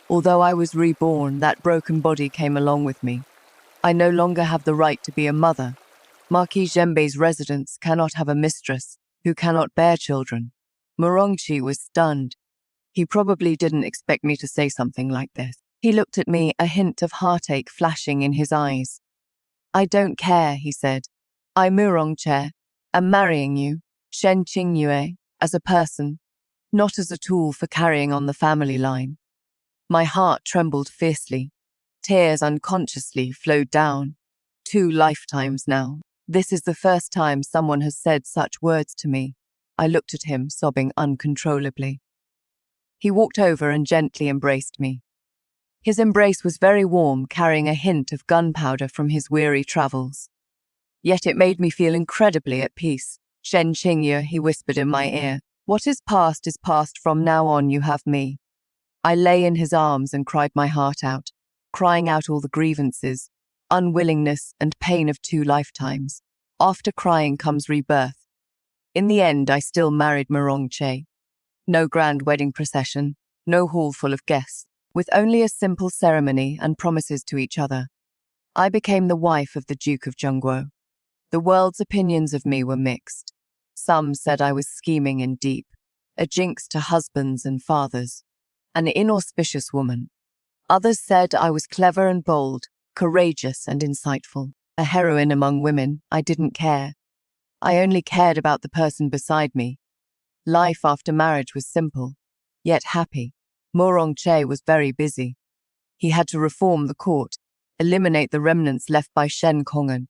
Although I was reborn, that broken body came along with me. I no longer have the right to be a mother. Marquis Zhenbei's residents cannot have a mistress who cannot bear children. Murongche was stunned. He probably didn't expect me to say something like this. He looked at me, a hint of heartache flashing in his eyes. I don't care, he said. I, Murongche, am marrying you, Shen Qingyue, as a person, not as a tool for carrying on the family line. My heart trembled fiercely. Tears unconsciously flowed down. 2 lifetimes now. This is the first time someone has said such words to me. I looked at him, sobbing uncontrollably. He walked over and gently embraced me. His embrace was very warm, carrying a hint of gunpowder from his weary travels. Yet it made me feel incredibly at peace. Shen Qingye, he whispered in my ear. What is past, from now on you have me. I lay in his arms and cried my heart out, crying out all the grievances, unwillingness and pain of 2 lifetimes. After crying comes rebirth. In the end, I still married Che. No grand wedding procession, no hall full of guests, with only a simple ceremony and promises to each other. I became the wife of the Duke of Zhengguo. The world's opinions of me were mixed. Some said I was scheming and deep, a jinx to husbands and fathers, an inauspicious woman. Others said I was clever and bold, courageous and insightful, a heroine among women. I didn't care. I only cared about the person beside me. Life after marriage was simple, yet happy. Che was very busy. He had to reform the court, eliminate the remnants left by Shen Kongan,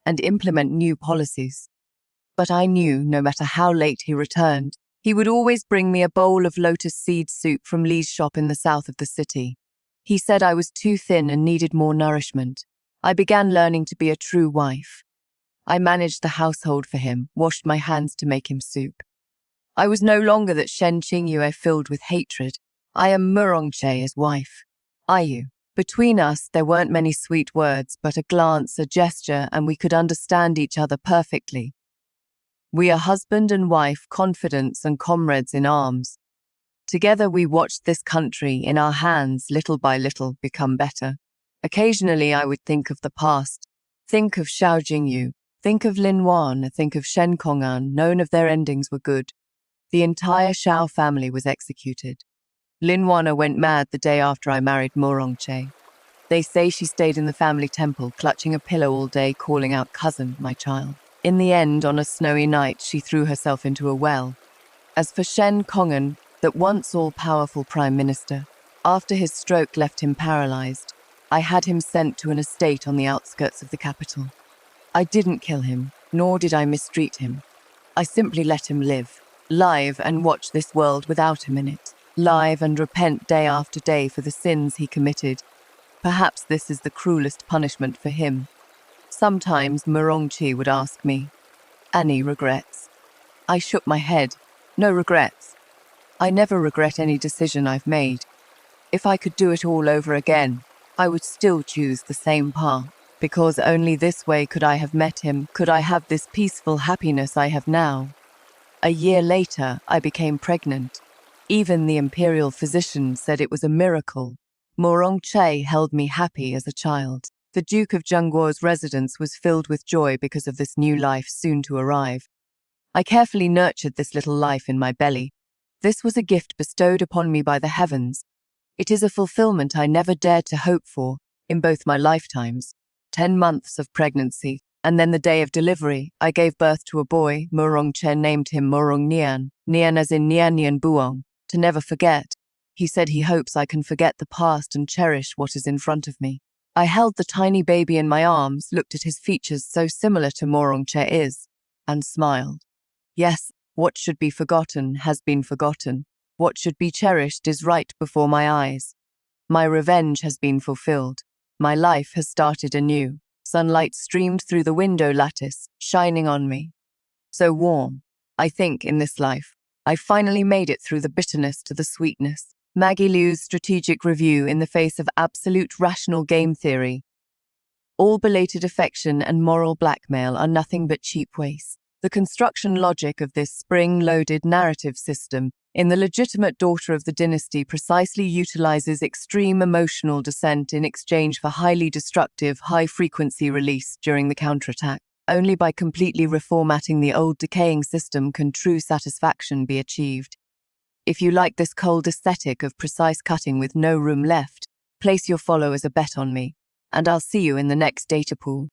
and implement new policies. But I knew, no matter how late he returned, he would always bring me a bowl of lotus seed soup from Li's shop in the south of the city. He said I was too thin and needed more nourishment. I began learning to be a true wife. I managed the household for him, washed my hands to make him soup. I was no longer that Shen Qingyue filled with hatred. I am Che's wife. Ayu. Between us, there weren't many sweet words, but a glance, a gesture, and we could understand each other perfectly. We are husband and wife, confidants and comrades in arms. Together we watched this country, in our hands, little by little, become better. Occasionally I would think of the past, think of Xiao Jingyu, think of Lin Wan, think of Shen Kongan. None of their endings were good. The entire Xiao family was executed. Lin Wan went mad the day after I married Che. They say she stayed in the family temple, clutching a pillow all day, calling out, "Cousin, my child." In the end, on a snowy night, she threw herself into a well. As for Shen Kongan, that once all-powerful prime minister, after his stroke left him paralyzed, I had him sent to an estate on the outskirts of the capital. I didn't kill him, nor did I mistreat him. I simply let him live and watch this world without him in it, live and repent day after day for the sins he committed. Perhaps this is the cruelest punishment for him. Sometimes Chi would ask me, "Any regrets?" I shook my head. No regrets. I never regret any decision I've made. If I could do it all over again, I would still choose the same path, because only this way could I have met him, could I have this peaceful happiness I have now. A year later, I became pregnant. Even the Imperial physician said it was a miracle. Che held me happy as a child. The Duke of Zhengguo's residence was filled with joy because of this new life soon to arrive. I carefully nurtured this little life in my belly. This was a gift bestowed upon me by the heavens. It is a fulfillment I never dared to hope for in both my lifetimes. 10 months of pregnancy, and then the day of delivery, I gave birth to a boy. Che named him Nian, Nian as in Nian Nian Buong, to never forget. He said he hopes I can forget the past and cherish what is in front of me. I held the tiny baby in my arms, looked at his features so similar to Che is, and smiled. Yes, what should be forgotten has been forgotten. What should be cherished is right before my eyes. My revenge has been fulfilled. My life has started anew. Sunlight streamed through the window lattice, shining on me. So warm. I think, in this life, I finally made it through the bitterness to the sweetness. Maggie Liu's strategic review in the face of absolute rational game theory. All belated affection and moral blackmail are nothing but cheap waste. The construction logic of this spring-loaded narrative system in The Legitimate Daughter of the Dynasty precisely utilizes extreme emotional descent in exchange for highly destructive, high-frequency release during the counterattack. Only by completely reformatting the old decaying system can true satisfaction be achieved. If you like this cold aesthetic of precise cutting with no room left, place your follow as a bet on me, and I'll see you in the next data pool.